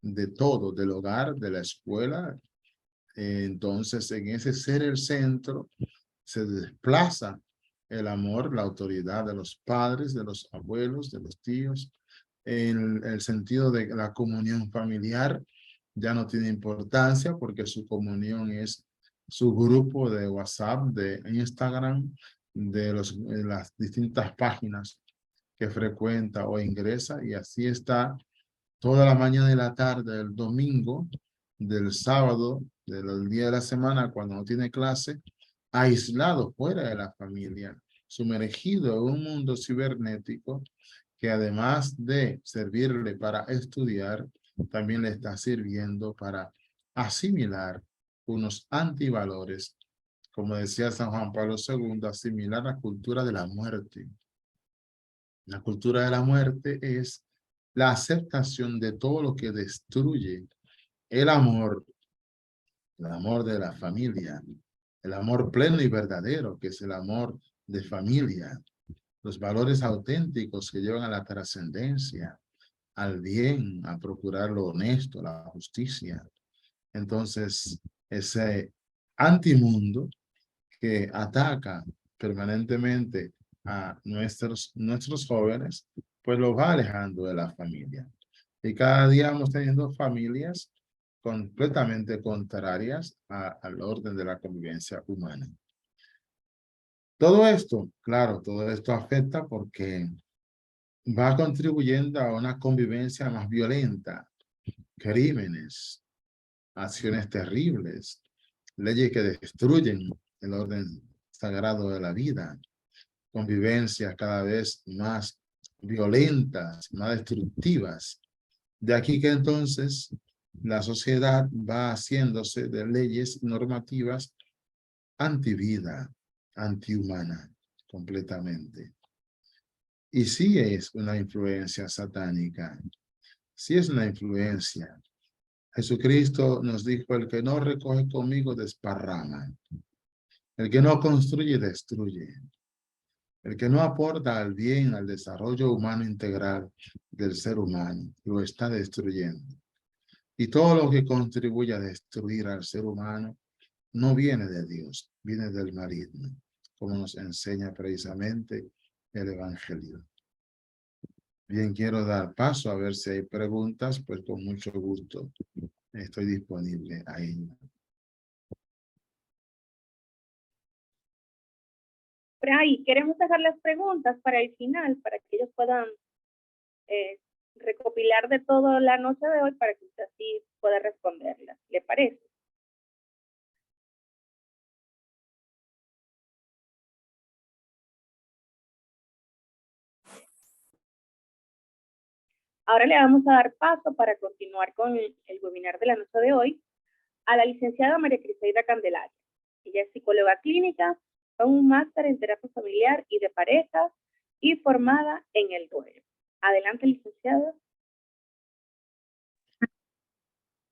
de todo, del hogar, de la escuela. Entonces, en ese ser el centro, se desplaza el amor, la autoridad de los padres, de los abuelos, de los tíos, en el sentido de la comunión familiar ya no tiene importancia porque su comunión es su grupo de WhatsApp, de Instagram, de las distintas páginas que frecuenta o ingresa, y así está toda la mañana y la tarde del domingo, del sábado, del día de la semana cuando no tiene clase, aislado fuera de la familia, sumergido en un mundo cibernético que además de servirle para estudiar, también le está sirviendo para asimilar unos antivalores, como decía San Juan Pablo II, asimilar la cultura de la muerte. La cultura de la muerte es la aceptación de todo lo que destruye el amor de la familia, el amor pleno y verdadero, que es el amor de familia, los valores auténticos que llevan a la trascendencia, al bien, a procurar lo honesto, la justicia. Entonces, ese antimundo que ataca permanentemente a nuestros jóvenes, pues los va alejando de la familia. Y cada día vamos teniendo familias completamente contrarias al orden de la convivencia humana. Todo esto, claro, todo esto afecta porque va contribuyendo a una convivencia más violenta, crímenes, acciones terribles, leyes que destruyen el orden sagrado de la vida, convivencias cada vez más violentas, más destructivas. De aquí que entonces la sociedad va haciéndose de leyes normativas antivida, antihumana, completamente. Y sí es una influencia satánica, sí es una influencia. Jesucristo nos dijo, el que no recoge conmigo desparrama, el que no construye destruye, el que no aporta al bien, al desarrollo humano integral del ser humano, lo está destruyendo. Y todo lo que contribuye a destruir al ser humano no viene de Dios, viene del maligno, como nos enseña precisamente el Evangelio. Bien, quiero dar paso a ver si hay preguntas, pues con mucho gusto estoy disponible ahí. Fray, queremos dejar las preguntas para el final, para que ellos puedan recopilar de todo la noche de hoy para que usted así pueda responderlas. ¿Le parece? Ahora le vamos a dar paso para continuar con el webinar de la noche de hoy a la licenciada María Criseida Candelaria. Ella es psicóloga clínica con un máster en terapia familiar y de parejas y formada en el duelo. Adelante, licenciada.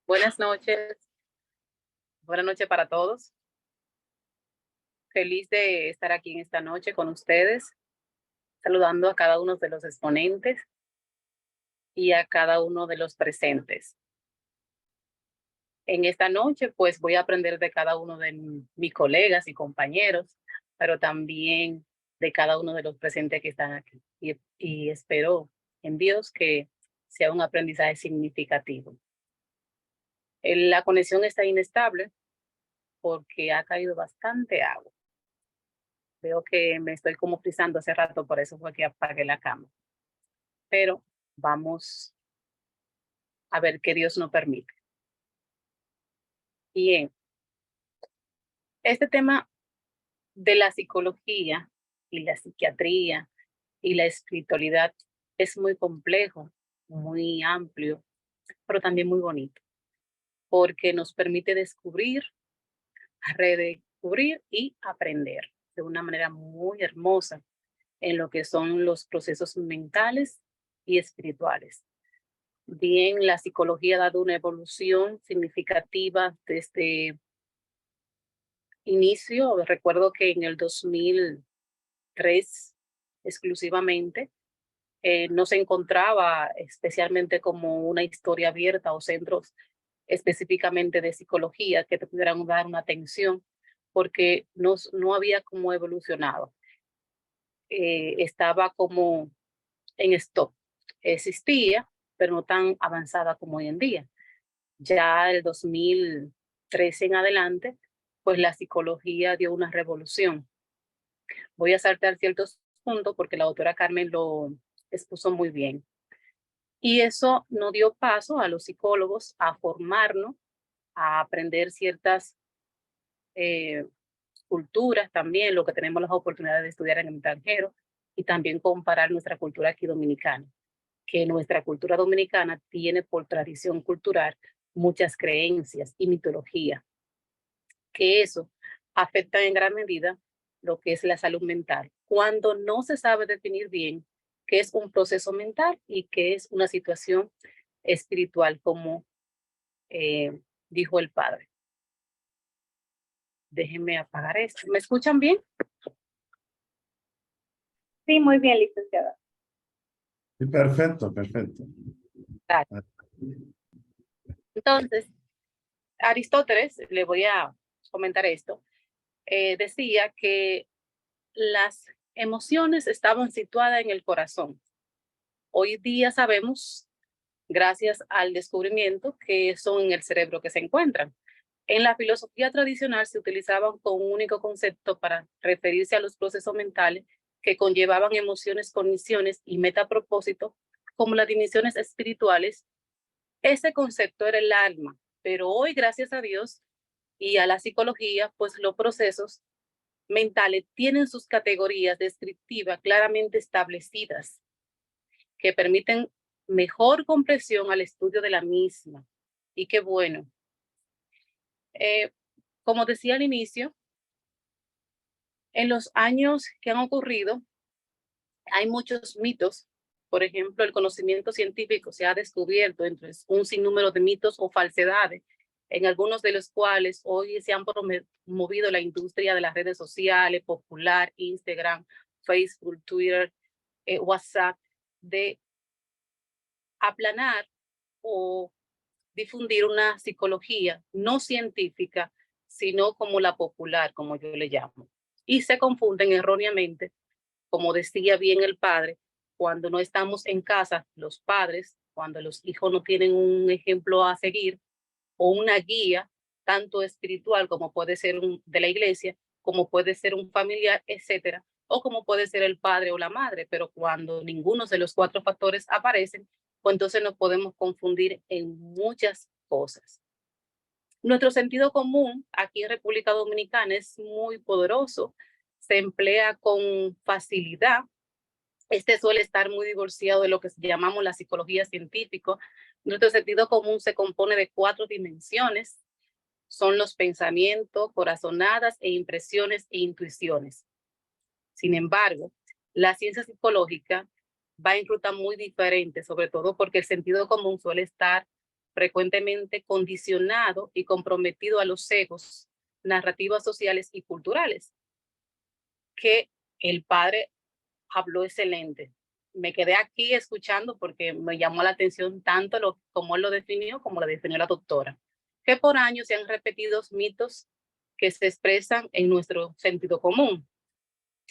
Buenas noches. Buenas noches para todos. Feliz de estar aquí en esta noche con ustedes, saludando a cada uno de los exponentes y a cada uno de los presentes. En esta noche, pues voy a aprender de cada uno de mis colegas y compañeros, pero también de cada uno de los presentes que están aquí. Y espero en Dios que sea un aprendizaje significativo. La conexión está inestable porque ha caído bastante agua. Veo que me estoy como frizando hace rato, por eso fue que apagué la cámara. Pero vamos a ver qué Dios nos permite. Bien, este tema de la psicología y la psiquiatría y la espiritualidad es muy complejo, muy amplio, pero también muy bonito, porque nos permite descubrir, redescubrir y aprender de una manera muy hermosa en lo que son los procesos mentales y espirituales. Bien, la psicología ha dado una evolución significativa desde inicio. Recuerdo que en el 2003 exclusivamente no se encontraba especialmente como una historia abierta o centros específicamente de psicología que te pudieran dar una atención porque no había como evolucionado. Estaba como en stop. Existía, pero no tan avanzada como hoy en día. Ya el 2013 en adelante, pues la psicología dio una revolución. Voy a saltar ciertos puntos porque la doctora Carmen lo expuso muy bien. Y eso nos dio paso a los psicólogos a formarnos, a aprender ciertas culturas también, lo que tenemos las oportunidades de estudiar en el extranjero y también comparar nuestra cultura aquí dominicana, que nuestra cultura dominicana tiene por tradición cultural muchas creencias y mitología, que eso afecta en gran medida lo que es la salud mental, cuando no se sabe definir bien qué es un proceso mental y qué es una situación espiritual, como dijo el padre. Déjenme apagar esto. ¿Me escuchan bien? Sí, muy bien, licenciada. Sí, perfecto, perfecto. Entonces, Aristóteles, le voy a comentar esto, decía que las emociones estaban situadas en el corazón. Hoy día sabemos, gracias al descubrimiento, que son en el cerebro que se encuentran. En la filosofía tradicional se utilizaban con un único concepto para referirse a los procesos mentales, que conllevaban emociones, cogniciones y metapropósitos, como las dimensiones espirituales. Ese concepto era el alma, pero hoy, gracias a Dios y a la psicología, pues los procesos mentales tienen sus categorías descriptivas claramente establecidas que permiten mejor comprensión al estudio de la misma. Y qué bueno. Como decía al inicio, en los años que han ocurrido, hay muchos mitos. Por ejemplo, el conocimiento científico se ha descubierto entre un sinnúmero de mitos o falsedades, en algunos de los cuales hoy se han promovido la industria de las redes sociales, popular, Instagram, Facebook, Twitter, WhatsApp, de aplanar o difundir una psicología no científica, sino como la popular, como yo le llamo. Y se confunden erróneamente, como decía bien el padre, cuando no estamos en casa, los padres, cuando los hijos no tienen un ejemplo a seguir o una guía, tanto espiritual como puede ser de la iglesia, como puede ser un familiar, etcétera, o como puede ser el padre o la madre, pero cuando ninguno de los 4 factores aparecen, pues entonces nos podemos confundir en muchas cosas. Nuestro sentido común aquí en República Dominicana es muy poderoso, se emplea con facilidad. Este suele estar muy divorciado de lo que llamamos la psicología científica. Nuestro sentido común se compone de 4 dimensiones. Son los pensamientos, corazonadas e impresiones e intuiciones. Sin embargo, la ciencia psicológica va en ruta muy diferente, sobre todo porque el sentido común suele estar frecuentemente condicionado y comprometido a los egos, narrativas sociales y culturales, que el padre habló excelente. Me quedé aquí escuchando porque me llamó la atención tanto como él lo definió, como lo definió la doctora, que por años se han repetido mitos que se expresan en nuestro sentido común.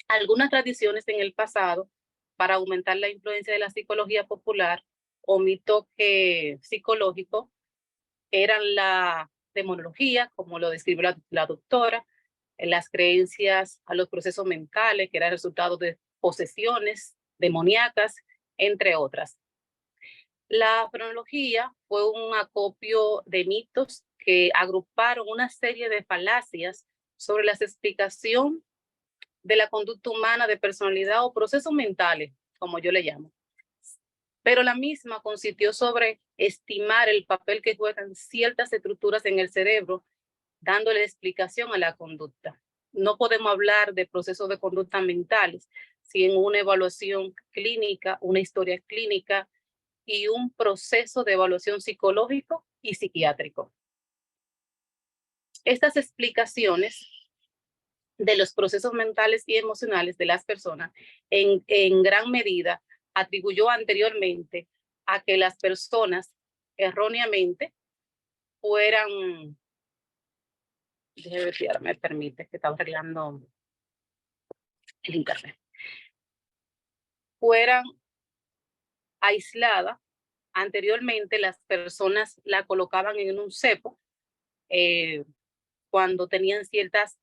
Algunas tradiciones en el pasado, para aumentar la influencia de la psicología popular o mito psicológico, eran la demonología, como lo describe la doctora, las creencias a los procesos mentales, que era el resultado de posesiones demoníacas, entre otras. La cronología fue un acopio de mitos que agruparon una serie de falacias sobre la explicación de la conducta humana, de personalidad o procesos mentales, como yo le llamo. Pero la misma consistió sobre estimar el papel que juegan ciertas estructuras en el cerebro, dándole explicación a la conducta. No podemos hablar de procesos de conducta mentales sin una evaluación clínica, una historia clínica y un proceso de evaluación psicológico y psiquiátrico. Estas explicaciones de los procesos mentales y emocionales de las personas en gran medida atribuyó anteriormente a que las personas erróneamente fueran, déjeme ver, me permite, que estaba arreglando el internet, fueran aisladas. Anteriormente las personas la colocaban en un cepo cuando tenían ciertas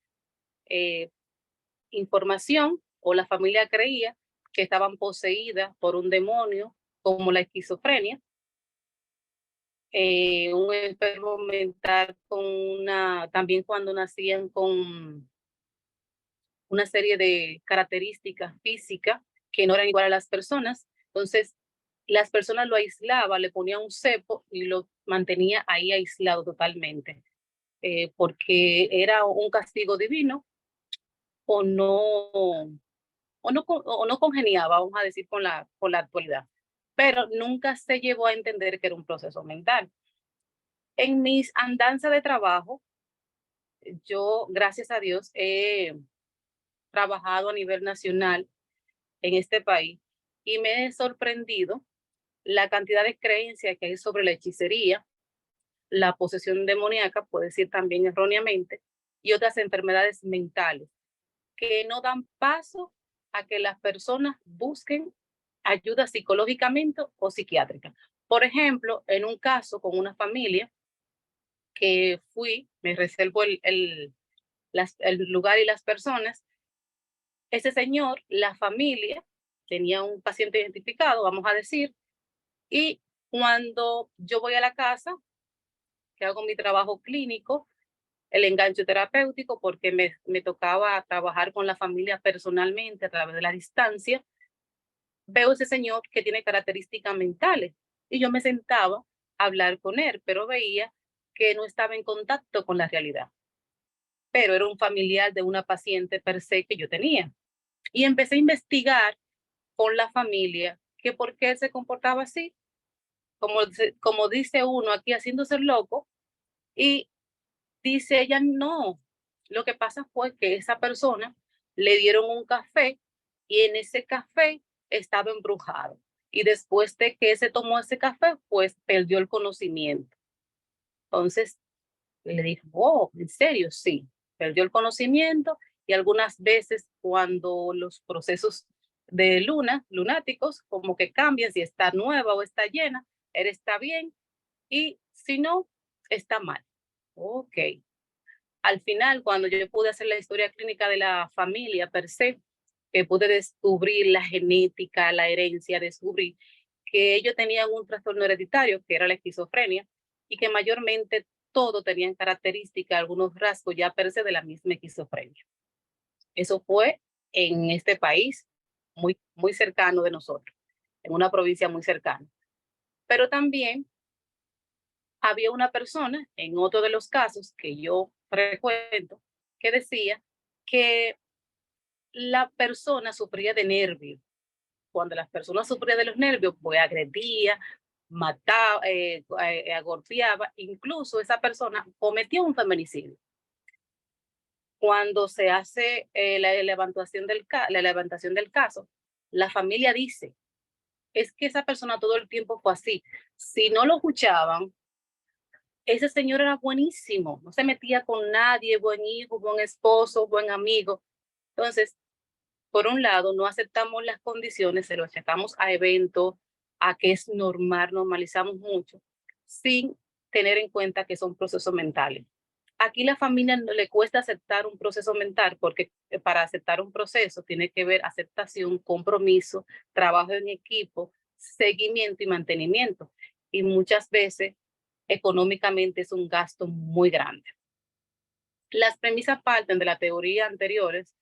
información o la familia creía que estaban poseídas por un demonio, como la esquizofrenia, un enfermo mental también cuando nacían con una serie de características físicas que no eran igual a las personas. Entonces, las personas lo aislaban, le ponían un cepo y lo mantenía ahí aislado totalmente, porque era un castigo divino o no congeniaba, vamos a decir, con la actualidad. Pero nunca se llevó a entender que era un proceso mental. En mis andanzas de trabajo, yo, gracias a Dios, he trabajado a nivel nacional en este país y me he sorprendido la cantidad de creencias que hay sobre la hechicería, la posesión demoníaca, puede decir también erróneamente, y otras enfermedades mentales que no dan paso a que las personas busquen ayuda psicológicamente o psiquiátrica. Por ejemplo, en un caso con una familia que me reservo el lugar y las personas, Ese señor, la familia, tenía un paciente identificado, vamos a decir, y cuando yo voy a la casa, que hago mi trabajo clínico, el enganche terapéutico, porque me tocaba trabajar con la familia personalmente a través de la distancia, veo ese señor que tiene características mentales y yo me sentaba a hablar con él, pero veía que no estaba en contacto con la realidad. Pero era un familiar de una paciente per se que yo tenía. Y empecé a investigar con la familia que por qué se comportaba así, como dice uno aquí haciéndose loco, y dice ella, no, lo que pasa fue que esa persona le dieron un café y en ese café estaba embrujado. Y después de que se tomó ese café, pues perdió el conocimiento. Entonces le dije, oh, ¿en serio? Sí, perdió el conocimiento y algunas veces cuando los procesos de lunáticos, como que cambian, si está nueva o está llena, él está bien y si no, está mal. Ok. Al final, cuando yo pude hacer la historia clínica de la familia per se, que pude descubrir la genética, la herencia, descubrí que ellos tenían un trastorno hereditario, que era la esquizofrenia, y que mayormente todo tenían características, algunos rasgos ya per se de la misma esquizofrenia. Eso fue en este país muy cercano de nosotros, en una provincia muy cercana. Pero también había una persona, en otro de los casos que yo frecuento, que decía que la persona sufría de nervios. Cuando las personas sufrían de los nervios, pues agredía, mataba, golpeaba, incluso esa persona cometió un feminicidio. Cuando se hace la levantación del caso, la familia dice, es que esa persona todo el tiempo fue así. Si no lo escuchaban, ese señor era buenísimo, no se metía con nadie, buen hijo, buen esposo, buen amigo. Entonces, por un lado, no aceptamos las condiciones, se lo achacamos a eventos, a que es normal, normalizamos mucho, sin tener en cuenta que son procesos mentales. Aquí la familia no le cuesta aceptar un proceso mental porque para aceptar un proceso tiene que ver aceptación, compromiso, trabajo en equipo, seguimiento y mantenimiento. Y muchas veces económicamente es un gasto muy grande. Las premisas parten de la teoría anteriores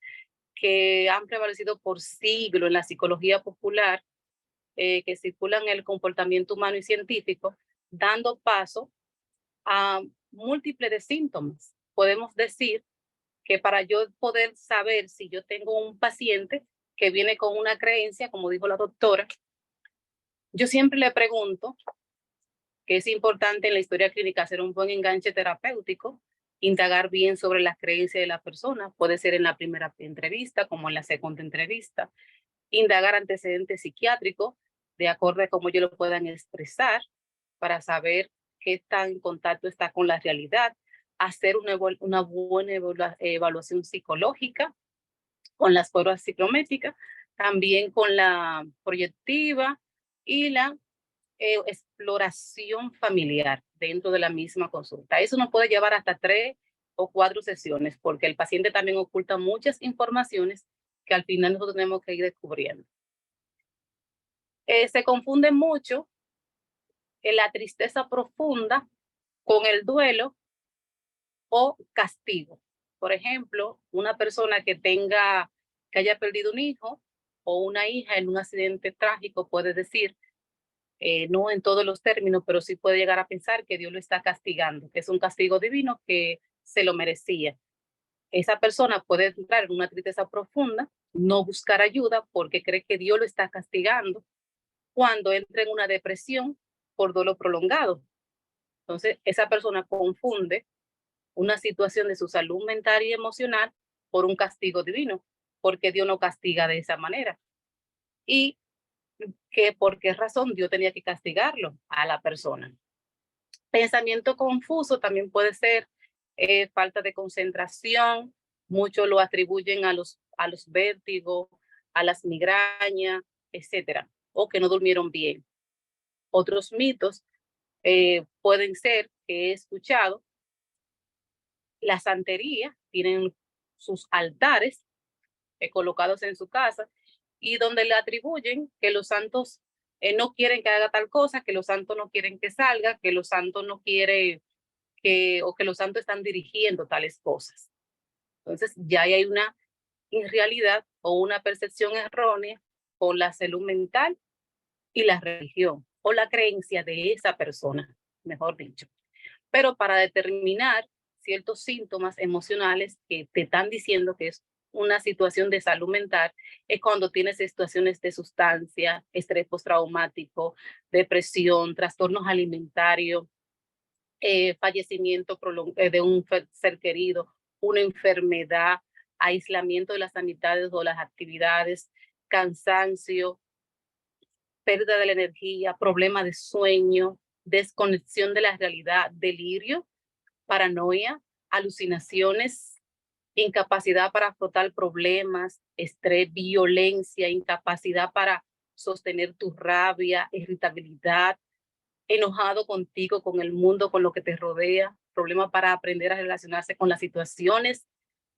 que han prevalecido por siglos en la psicología popular, que circulan en el comportamiento humano y científico, dando paso a múltiples de síntomas. Podemos decir que para yo poder saber si yo tengo un paciente que viene con una creencia, como dijo la doctora, yo siempre le pregunto, que es importante en la historia clínica hacer un buen enganche terapéutico, indagar bien sobre las creencias de la persona, puede ser en la primera entrevista como en la segunda entrevista, indagar antecedentes psiquiátricos de acuerdo a cómo ellos lo puedan expresar para saber qué tan en contacto está con la realidad, hacer una buena evaluación psicológica con las pruebas psicométricas, también con la proyectiva y la exploración familiar dentro de la misma consulta. Eso nos puede llevar hasta 3 o 4 sesiones porque el paciente también oculta muchas informaciones que al final nosotros tenemos que ir descubriendo. Se confunde mucho la tristeza profunda con el duelo o castigo. Por ejemplo, una persona que haya perdido un hijo o una hija en un accidente trágico puede decir, no en todos los términos, pero sí puede llegar a pensar que Dios lo está castigando, que es un castigo divino que se lo merecía. Esa persona puede entrar en una tristeza profunda, no buscar ayuda porque cree que Dios lo está castigando, cuando entra en una depresión por dolor prolongado. Entonces, esa persona confunde una situación de su salud mental y emocional por un castigo divino, porque Dios no castiga de esa manera. Y que por qué razón Dios tenía que castigarlo a la persona. Pensamiento confuso también puede ser falta de concentración, muchos lo atribuyen a los vértigos, a las migrañas, etcétera, o que no durmieron bien. Otros mitos pueden ser que he escuchado, la santería tienen sus altares colocados en su casa y donde le atribuyen que los santos no quieren que haga tal cosa, que los santos no quieren que salga, que los santos no quieren o que los santos están dirigiendo tales cosas. Entonces ya hay una irrealidad o una percepción errónea con la salud mental y la religión o la creencia de esa persona, mejor dicho. Pero para determinar ciertos síntomas emocionales que te están diciendo que es una situación de salud mental, es cuando tienes situaciones de sustancia, estrés postraumático, depresión, trastornos alimentarios, fallecimiento de un ser querido, una enfermedad, aislamiento de las amistades o las actividades, cansancio, pérdida de la energía, problema de sueño, desconexión de la realidad, delirio, paranoia, alucinaciones, incapacidad para afrontar problemas, estrés, violencia, incapacidad para sostener tu rabia, irritabilidad, enojado contigo, con el mundo, con lo que te rodea, problema para aprender a relacionarse con las situaciones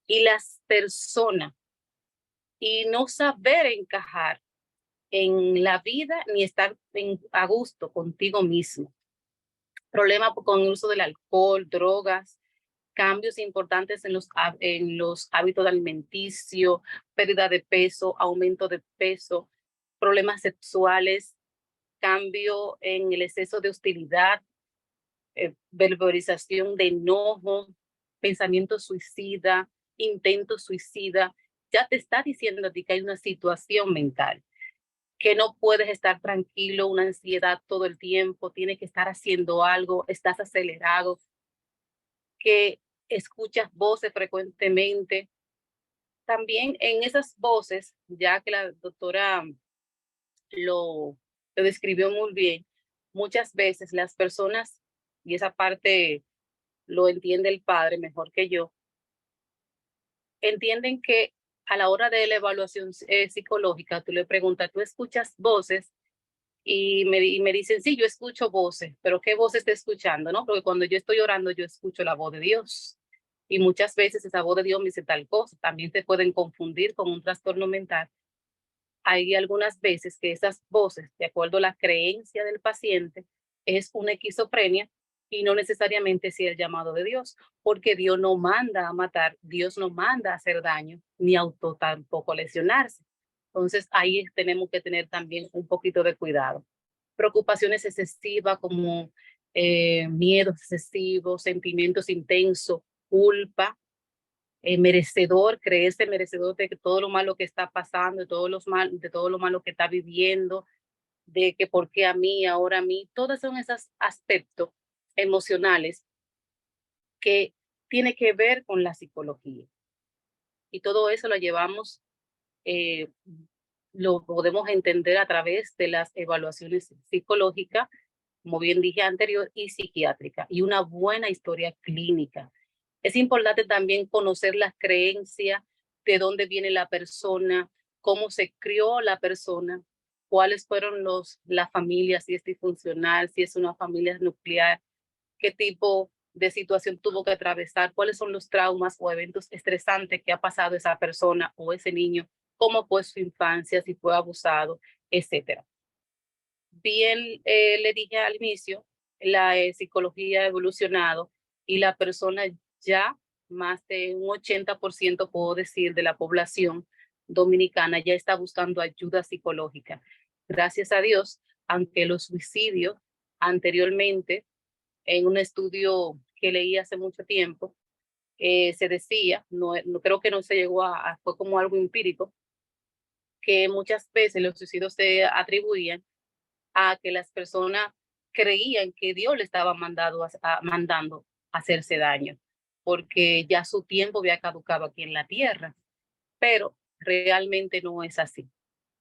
y las personas y no saber encajar en la vida ni estar a gusto contigo mismo. Problema con el uso del alcohol, drogas, cambios importantes en los hábitos alimenticios, pérdida de peso, aumento de peso, problemas sexuales, cambio en el exceso de hostilidad, verbalización de enojo, pensamiento suicida, intento suicida. Ya te está diciendo a ti que hay una situación mental, que no puedes estar tranquilo, una ansiedad todo el tiempo, tienes que estar haciendo algo, estás acelerado, que escuchas voces frecuentemente. También en esas voces, ya que la doctora lo describió muy bien, muchas veces las personas, y esa parte lo entiende el padre mejor que yo, entienden que a la hora de la evaluación psicológica, tú le preguntas, ¿tú escuchas voces? Y me dicen, sí, yo escucho voces, pero ¿qué voz está escuchando? ¿No? Porque cuando yo estoy orando, yo escucho la voz de Dios. Y muchas veces esa voz de Dios me dice tal cosa. También se pueden confundir con un trastorno mental. Hay algunas veces que esas voces, de acuerdo a la creencia del paciente, es una esquizofrenia y no necesariamente sea el llamado de Dios, porque Dios no manda a matar, Dios no manda a hacer daño, ni auto tampoco lesionarse. Entonces ahí tenemos que tener también un poquito de cuidado. Preocupaciones excesivas como miedos excesivos, sentimientos intensos, culpa, merecedor, creerse merecedor de que todo lo malo que está pasando, de todo lo malo que está viviendo, de que por qué a mí, ahora a mí, todos son esos aspectos emocionales que tiene que ver con la psicología. Y todo eso lo llevamos, lo podemos entender a través de las evaluaciones psicológicas, como bien dije anterior, y psiquiátrica, y una buena historia clínica. Es importante también conocer las creencias, de dónde viene la persona, cómo se crió la persona, cuáles fueron la familia, si es disfuncional, si es una familia nuclear, qué tipo de situación tuvo que atravesar, cuáles son los traumas o eventos estresantes que ha pasado esa persona o ese niño, cómo fue su infancia, si fue abusado, etcétera. Bien, le dije al inicio, la psicología ha evolucionado y la persona ya, más de un 80% puedo decir de la población dominicana ya está buscando ayuda psicológica. Gracias a Dios, aunque los suicidios anteriormente, en un estudio que leí hace mucho tiempo, se decía, no creo que no se llegó fue como algo empírico, que muchas veces los suicidios se atribuían a que las personas creían que Dios le estaba mandando a hacerse daño, porque ya su tiempo había caducado aquí en la tierra, pero realmente no es así.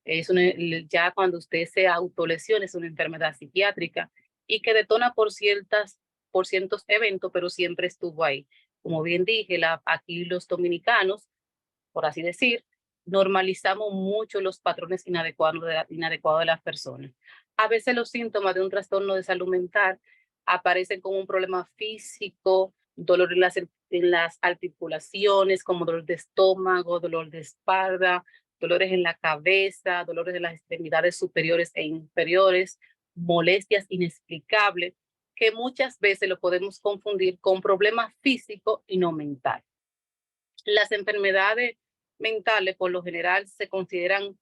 Ya cuando usted se autolesiona es una enfermedad psiquiátrica y que detona por ciertos eventos, pero siempre estuvo ahí. Como bien dije, aquí los dominicanos, por así decir, normalizamos mucho los patrones inadecuados de las personas. A veces los síntomas de un trastorno de salud mental aparecen como un problema físico, dolor en las en las articulaciones como dolor de estómago, dolor de espalda, dolores en la cabeza, dolores en las extremidades superiores e inferiores, molestias inexplicables, que muchas veces lo podemos confundir con problemas físicos y no mentales. Las enfermedades mentales por lo general se consideran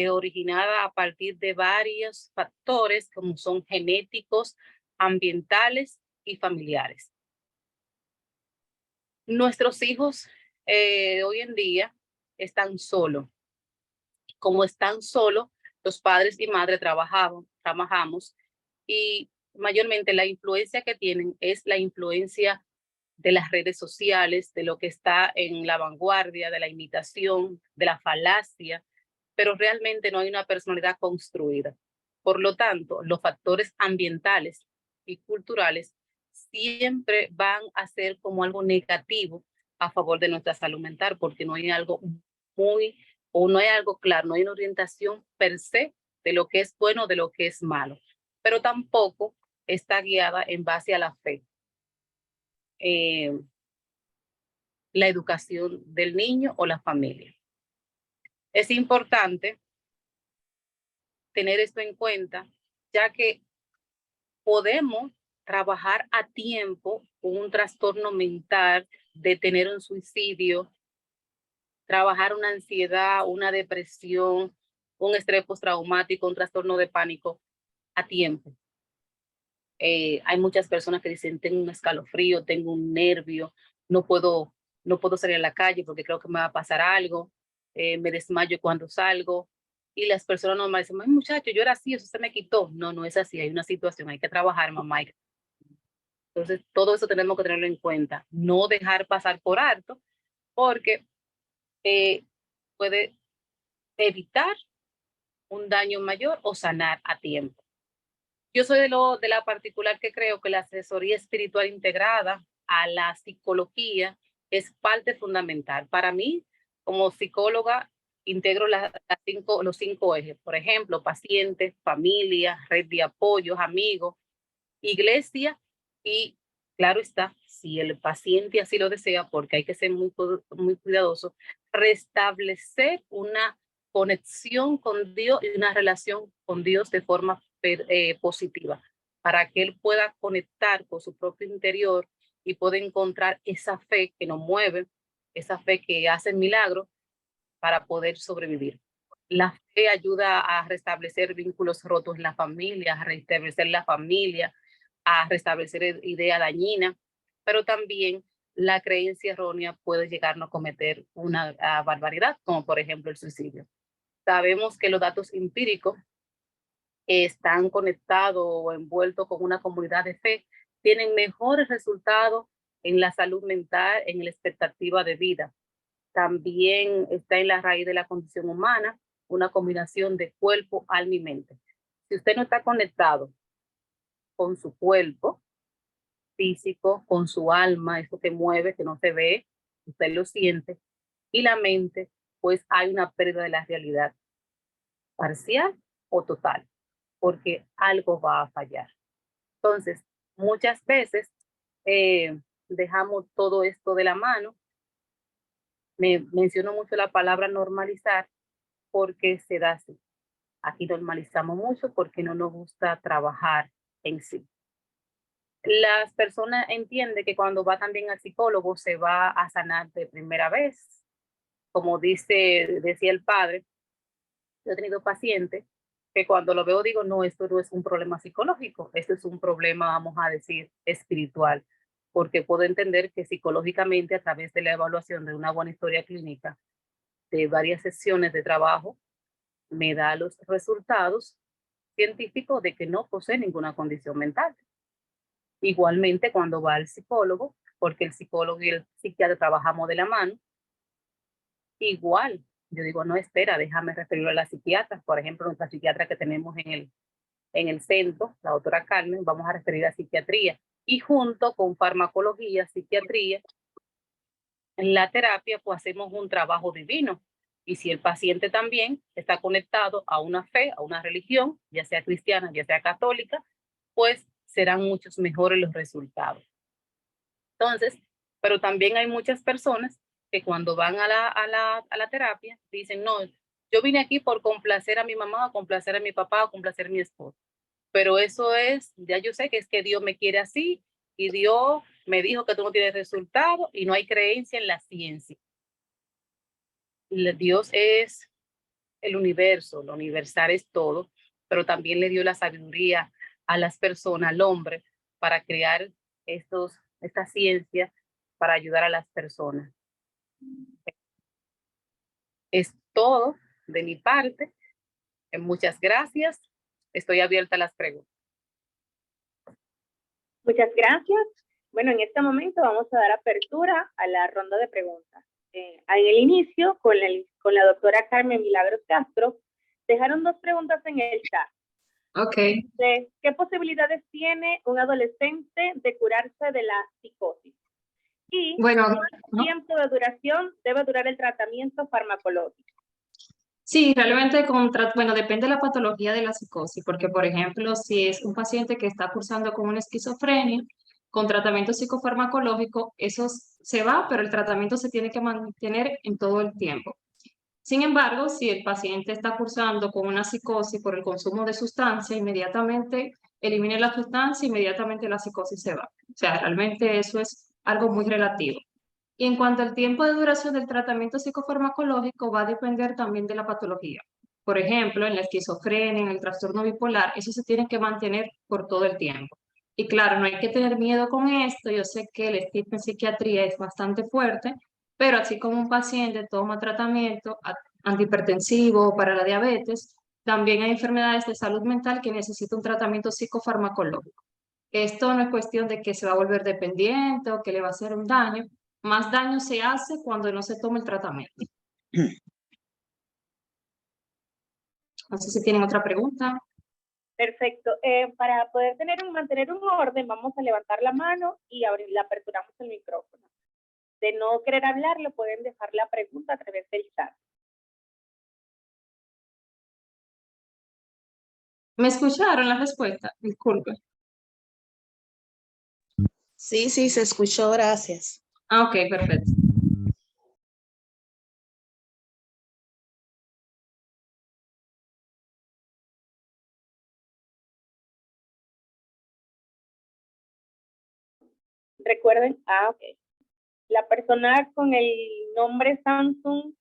originadas a partir de varios factores como son genéticos, ambientales y familiares. Nuestros hijos hoy en día están solos. Como están solos, los padres y madres trabajamos y mayormente la influencia que tienen es la influencia de las redes sociales, de lo que está en la vanguardia, de la imitación, de la falacia, pero realmente no hay una personalidad construida. Por lo tanto, los factores ambientales y culturales siempre van a ser como algo negativo a favor de nuestra salud mental, porque no hay algo no hay algo claro, no hay una orientación per se de lo que es bueno, de lo que es malo, pero tampoco está guiada en base a la fe. La educación del niño o la familia. Es importante tener esto en cuenta, ya que podemos trabajar a tiempo con un trastorno mental, detener un suicidio, trabajar una ansiedad, una depresión, un estrés postraumático, un trastorno de pánico a tiempo. Hay muchas personas que dicen, tengo un escalofrío, tengo un nervio, no puedo salir a la calle porque creo que me va a pasar algo, me desmayo cuando salgo. Y las personas normales dicen, ay muchacho, yo era así, eso se me quitó. No, no es así, hay una situación, hay que trabajar, mamá. Entonces, todo eso tenemos que tenerlo en cuenta. No dejar pasar por alto, porque puede evitar un daño mayor o sanar a tiempo. Yo soy de la particular que creo que la asesoría espiritual integrada a la psicología es parte fundamental. Para mí, como psicóloga, integro los 5 ejes. Por ejemplo, pacientes, familia, red de apoyos, amigos, iglesia y, claro está, si el paciente así lo desea, porque hay que ser muy cuidadoso, restablecer una conexión con Dios y una relación con Dios de forma positiva, para que él pueda conectar con su propio interior y pueda encontrar esa fe que nos mueve, esa fe que hace milagros para poder sobrevivir. La fe ayuda a restablecer vínculos rotos en la familia, a restablecer la familia, a restablecer ideas dañinas, pero también la creencia errónea puede llegarnos a cometer una barbaridad, como por ejemplo el suicidio. Sabemos que los datos empíricos están conectados o envueltos con una comunidad de fe, tienen mejores resultados en la salud mental, en la expectativa de vida. También está en la raíz de la condición humana, una combinación de cuerpo, alma y mente. Si usted no está conectado con su cuerpo físico, con su alma, eso que mueve, que no se ve, usted lo siente, y la mente, pues hay una pérdida de la realidad parcial o total, porque algo va a fallar. Entonces, muchas veces dejamos todo esto de la mano. Me menciono mucho la palabra normalizar porque se da así. Aquí normalizamos mucho porque no nos gusta trabajar en sí. Las personas entienden que cuando va también al psicólogo se va a sanar de primera vez. Como decía el padre, yo he tenido pacientes que cuando lo veo digo, no, esto no es un problema psicológico, esto es un problema, vamos a decir, espiritual, porque puedo entender que psicológicamente a través de la evaluación de una buena historia clínica, de varias sesiones de trabajo, me da los resultados científicos de que no posee ninguna condición mental. Igualmente cuando va al psicólogo, porque el psicólogo y el psiquiatra trabajamos de la mano, igual, yo digo, no, espera, déjame referirlo a la psiquiatra. Por ejemplo, nuestra psiquiatra que tenemos en el centro, la doctora Carmen, vamos a referir a psiquiatría. Y junto con farmacología, psiquiatría, en la terapia, pues hacemos un trabajo divino. Y si el paciente también está conectado a una fe, a una religión, ya sea cristiana, ya sea católica, pues serán muchos mejores los resultados. Entonces, Pero también hay muchas personas que cuando van a la terapia dicen, no, yo vine aquí por complacer a mi mamá, o complacer a mi papá, o complacer a mi esposo. Pero eso es, ya yo sé que es que Dios me quiere así y Dios me dijo que tú no tienes resultado y no hay creencia en la ciencia. Dios es el universo, lo universal es todo, pero también le dio la sabiduría a las personas, al hombre, para crear esta ciencia para ayudar a las personas. Es todo de mi parte. Muchas gracias. Estoy abierta a las preguntas. Muchas gracias. Bueno, en este momento vamos a dar apertura a la ronda de preguntas. En el inicio, con la doctora Carmen Milagros Castro, dejaron 2 preguntas en el chat. Ok. ¿Qué posibilidades tiene un adolescente de curarse de la psicosis? Y Bueno, ¿cuánto tiempo de duración debe durar el tratamiento farmacológico? sí, realmente bueno, depende de la patología de la psicosis, porque por ejemplo, si es un paciente que está cursando con una esquizofrenia, con tratamiento psicofarmacológico, eso se va, pero el tratamiento se tiene que mantener en todo el tiempo. Sin embargo, si el paciente está cursando con una psicosis por el consumo de sustancia, inmediatamente elimine la sustancia, inmediatamente la psicosis se va. O sea, realmente eso es algo muy relativo. Y en cuanto al tiempo de duración del tratamiento psicofarmacológico, va a depender también de la patología. Por ejemplo, en la esquizofrenia, en el trastorno bipolar, eso se tiene que mantener por todo el tiempo. Y claro, no hay que tener miedo con esto. Yo sé que el estigma en psiquiatría es bastante fuerte, pero así como un paciente toma tratamiento antihipertensivo para la diabetes, también hay enfermedades de salud mental que necesitan un tratamiento psicofarmacológico. Esto no es cuestión de que se va a volver dependiente o que le va a hacer un daño. Más daño se hace cuando no se toma el tratamiento. No sé si tienen otra pregunta. Perfecto. Para poder mantener un orden, vamos a levantar la mano y aperturamos el micrófono. De no querer hablar, lo pueden dejar la pregunta a través del chat. ¿Me escucharon la respuesta? Disculpe. Sí, se escuchó, gracias. Ah, ok, perfecto. Recuerden, ok. La persona con el nombre Samsung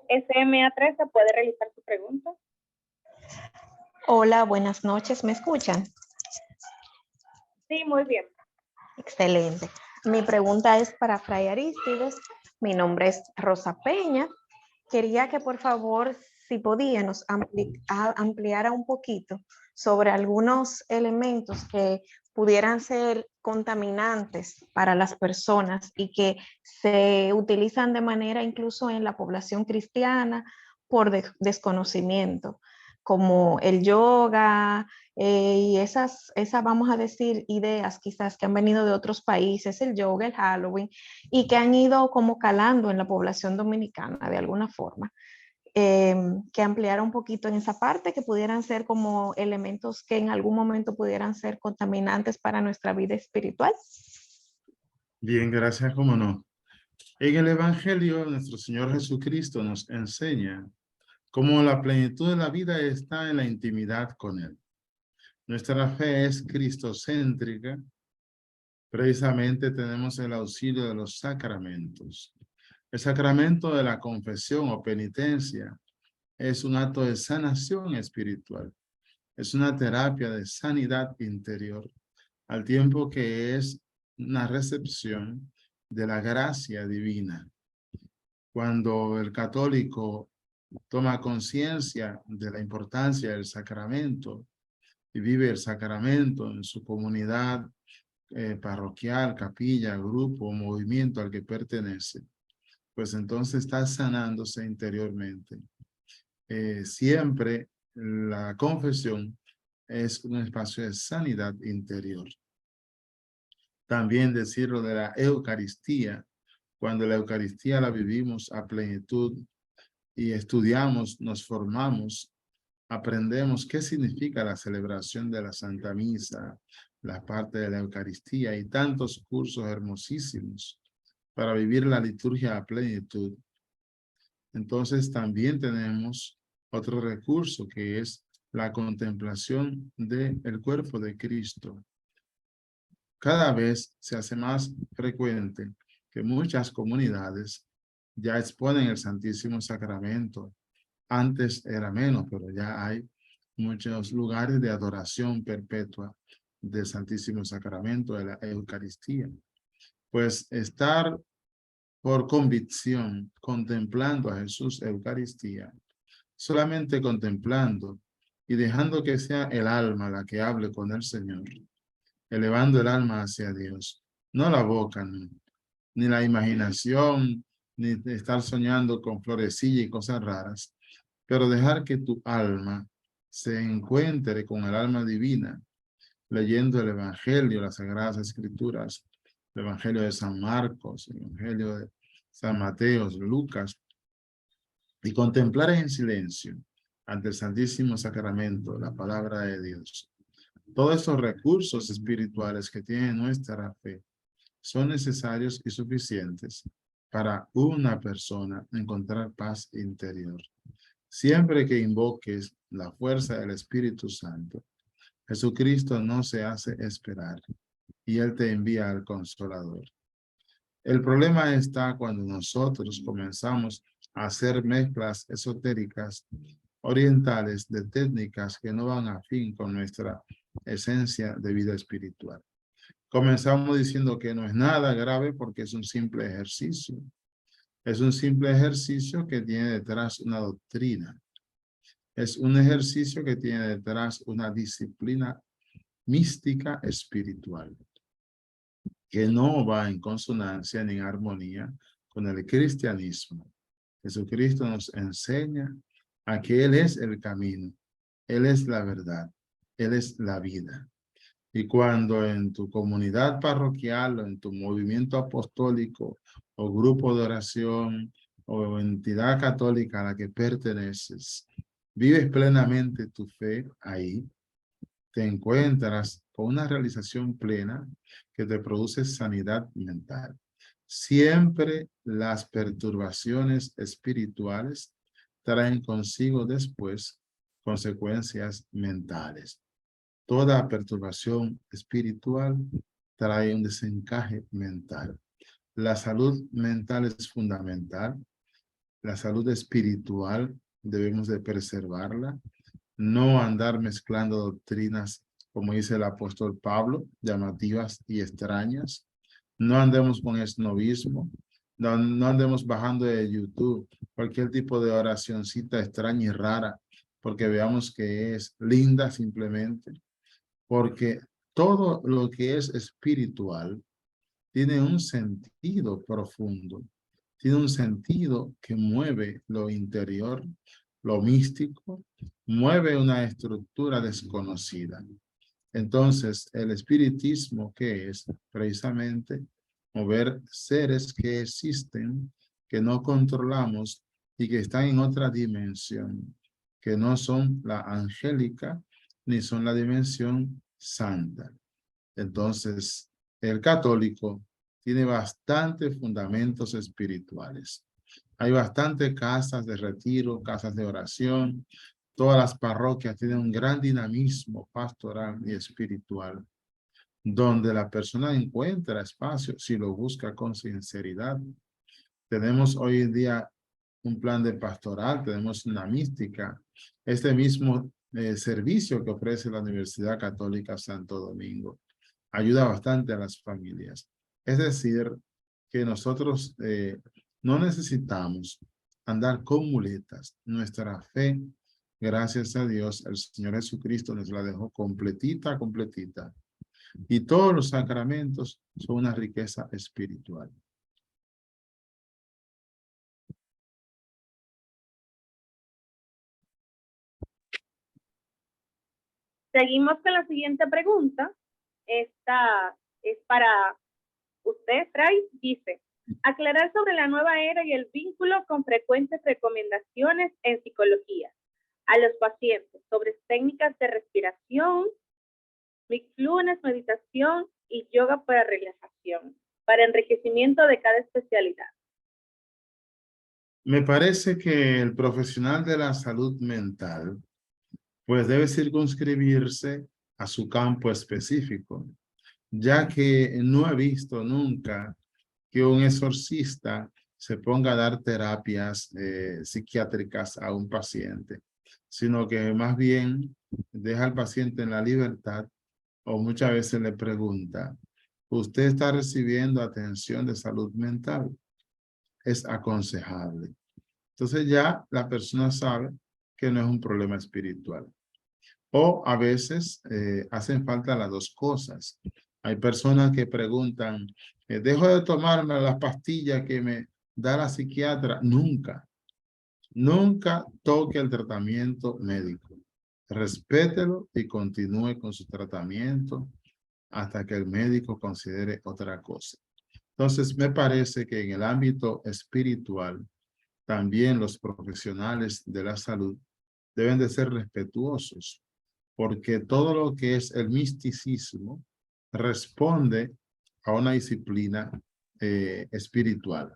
SMA13 puede realizar su pregunta. Hola, buenas noches, ¿me escuchan? Sí, muy bien. Excelente. Mi pregunta es para Fray Arístides. Mi nombre es Rosa Peña. Quería que por favor, si podía, nos ampliara un poquito sobre algunos elementos que pudieran ser contaminantes para las personas y que se utilizan de manera incluso en la población cristiana por desconocimiento, como el yoga, y esas, vamos a decir, ideas quizás que han venido de otros países, el yoga, el Halloween, y que han ido como calando en la población dominicana de alguna forma. Que ampliara un poquito en esa parte, que pudieran ser como elementos que en algún momento pudieran ser contaminantes para nuestra vida espiritual. Bien, gracias, cómo no. En el Evangelio, nuestro Señor Jesucristo nos enseña cómo la plenitud de la vida está en la intimidad con Él. Nuestra fe es cristocéntrica. Precisamente tenemos el auxilio de los sacramentos. El sacramento de la confesión o penitencia es un acto de sanación espiritual. Es una terapia de sanidad interior, al tiempo que es una recepción de la gracia divina. Cuando el católico toma conciencia de la importancia del sacramento y vive el sacramento en su comunidad parroquial, capilla, grupo, movimiento al que pertenece, pues entonces está sanándose interiormente. Siempre la confesión es un espacio de sanidad interior. También decirlo de la Eucaristía, cuando la Eucaristía la vivimos a plenitud y estudiamos, nos formamos, aprendemos qué significa la celebración de la Santa Misa, la parte de la Eucaristía y tantos cursos hermosísimos para vivir la liturgia a plenitud. Entonces también tenemos otro recurso que es la contemplación del cuerpo de Cristo. Cada vez se hace más frecuente que muchas comunidades ya exponen el Santísimo Sacramento. Antes era menos, pero ya hay muchos lugares de adoración perpetua del Santísimo Sacramento, de la Eucaristía. Pues estar por convicción contemplando a Jesús Eucaristía, solamente contemplando y dejando que sea el alma la que hable con el Señor, elevando el alma hacia Dios, no la boca, ni la imaginación, ni estar soñando con florecillas y cosas raras, pero dejar que tu alma se encuentre con el alma divina, leyendo el Evangelio, las Sagradas Escrituras, el Evangelio de San Marcos, el Evangelio de San Mateo, Lucas, y contemplar en silencio ante el Santísimo Sacramento, la palabra de Dios. Todos estos recursos espirituales que tiene nuestra fe son necesarios y suficientes para una persona encontrar paz interior. Siempre que invoques la fuerza del Espíritu Santo, Jesucristo no se hace esperar y Él te envía al Consolador. El problema está cuando nosotros comenzamos a hacer mezclas esotéricas orientales de técnicas que no van a fin con nuestra esencia de vida espiritual. Comenzamos diciendo que no es nada grave porque es un simple ejercicio. Es un simple ejercicio que tiene detrás una doctrina. Es un ejercicio que tiene detrás una disciplina mística espiritual que no va en consonancia ni en armonía con el cristianismo. Jesucristo nos enseña a que Él es el camino, Él es la verdad, Él es la vida. Y cuando en tu comunidad parroquial o en tu movimiento apostólico o grupo de oración o entidad católica a la que perteneces, vives plenamente tu fe ahí, te encuentras con una realización plena que te produce sanidad mental. Siempre las perturbaciones espirituales traen consigo después consecuencias mentales. Toda perturbación espiritual trae un desencaje mental. La salud mental es fundamental. La salud espiritual debemos de preservarla. No andar mezclando doctrinas, como dice el apóstol Pablo, llamativas y extrañas. No andemos con esnovismo. No andemos bajando de YouTube cualquier tipo de oracioncita extraña y rara, porque veamos que es linda simplemente. Porque todo lo que es espiritual tiene un sentido profundo, tiene un sentido que mueve lo interior, lo místico, mueve una estructura desconocida. Entonces, el espiritismo, ¿qué es? Precisamente mover seres que existen, que no controlamos y que están en otra dimensión, que no son la angélica ni son la dimensión santa. Entonces, el católico tiene bastantes fundamentos espirituales. Hay bastantes casas de retiro, casas de oración. Todas las parroquias tienen un gran dinamismo pastoral y espiritual, donde la persona encuentra espacio si lo busca con sinceridad. Tenemos hoy en día un plan de pastoral, tenemos una mística. Este mismo servicio que ofrece la Universidad Católica Santo Domingo ayuda bastante a las familias. Es decir, que nosotros no necesitamos andar con muletas. Nuestra fe, gracias a Dios, el Señor Jesucristo nos la dejó completita, completita. Y todos los sacramentos son una riqueza espiritual. Seguimos con la siguiente pregunta. Esta es para usted, Fray. Dice, aclarar sobre la nueva era y el vínculo con frecuentes recomendaciones en psicología a los pacientes sobre técnicas de respiración, mindfulness, meditación y yoga para relajación, para enriquecimiento de cada especialidad? Me parece que el profesional de la salud mental pues debe circunscribirse a su campo específico, ya que no he visto nunca que un exorcista se ponga a dar terapias psiquiátricas a un paciente, sino que más bien deja al paciente en la libertad o muchas veces le pregunta, ¿usted está recibiendo atención de salud mental? Es aconsejable. Entonces ya la persona sabe que no es un problema espiritual. O a veces hacen falta las dos cosas. Hay personas que preguntan, ¿dejo de tomarme las pastillas que me da la psiquiatra? Nunca, nunca toque el tratamiento médico. Respételo y continúe con su tratamiento hasta que el médico considere otra cosa. Entonces, me parece que en el ámbito espiritual, también los profesionales de la salud deben de ser respetuosos, porque todo lo que es el misticismo responde a una disciplina espiritual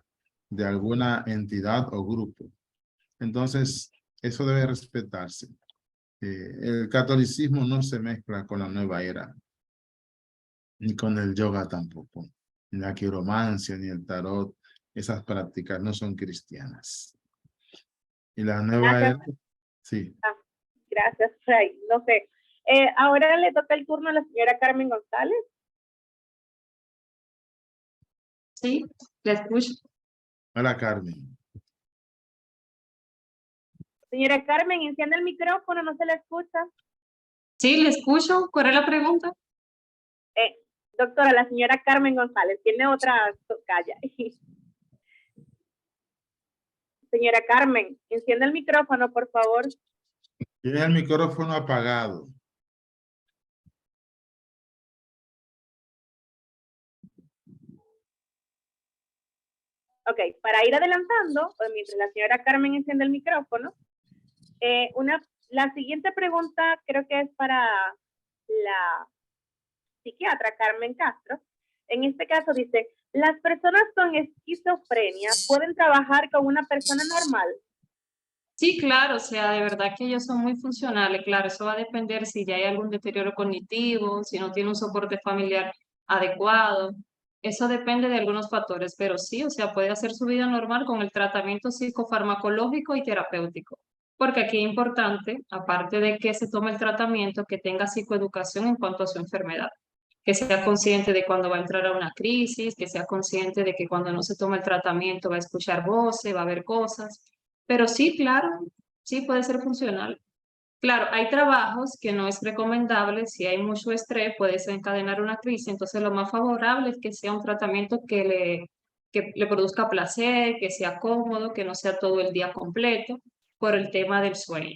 de alguna entidad o grupo. Entonces, eso debe respetarse. El catolicismo no se mezcla con la nueva era, ni con el yoga tampoco, ni la quiromancia, ni el tarot. Esas prácticas no son cristianas. Y la nueva era, sí. Gracias, Fray. No sé. Ahora le toca el turno a la señora Carmen González. Sí, le escucho. Hola, Carmen. Señora Carmen, enciende el micrófono, no se le escucha. Sí, le escucho. ¿Cuál es la pregunta? Doctora, la señora Carmen González, tiene otra calla. Señora Carmen, enciende el micrófono, por favor. Tiene el micrófono apagado. Ok, para ir adelantando, mientras la señora Carmen enciende el micrófono, la siguiente pregunta creo que es para la psiquiatra Carmen Castro. En este caso dice, ¿las personas con esquizofrenia pueden trabajar con una persona normal? Sí, claro, o sea, de verdad que ellos son muy funcionales, claro, eso va a depender si ya hay algún deterioro cognitivo, si no tiene un soporte familiar adecuado, eso depende de algunos factores, pero sí, o sea, puede hacer su vida normal con el tratamiento psicofarmacológico y terapéutico, porque aquí es importante, aparte de que se tome el tratamiento, que tenga psicoeducación en cuanto a su enfermedad, que sea consciente de cuando va a entrar a una crisis, que sea consciente de que cuando no se toma el tratamiento va a escuchar voces, va a ver cosas. Pero sí, claro, sí puede ser funcional. Claro, hay trabajos que no es recomendable, si hay mucho estrés puede desencadenar una crisis, entonces lo más favorable es que sea un tratamiento que le produzca placer, que sea cómodo, que no sea todo el día completo, por el tema del sueño.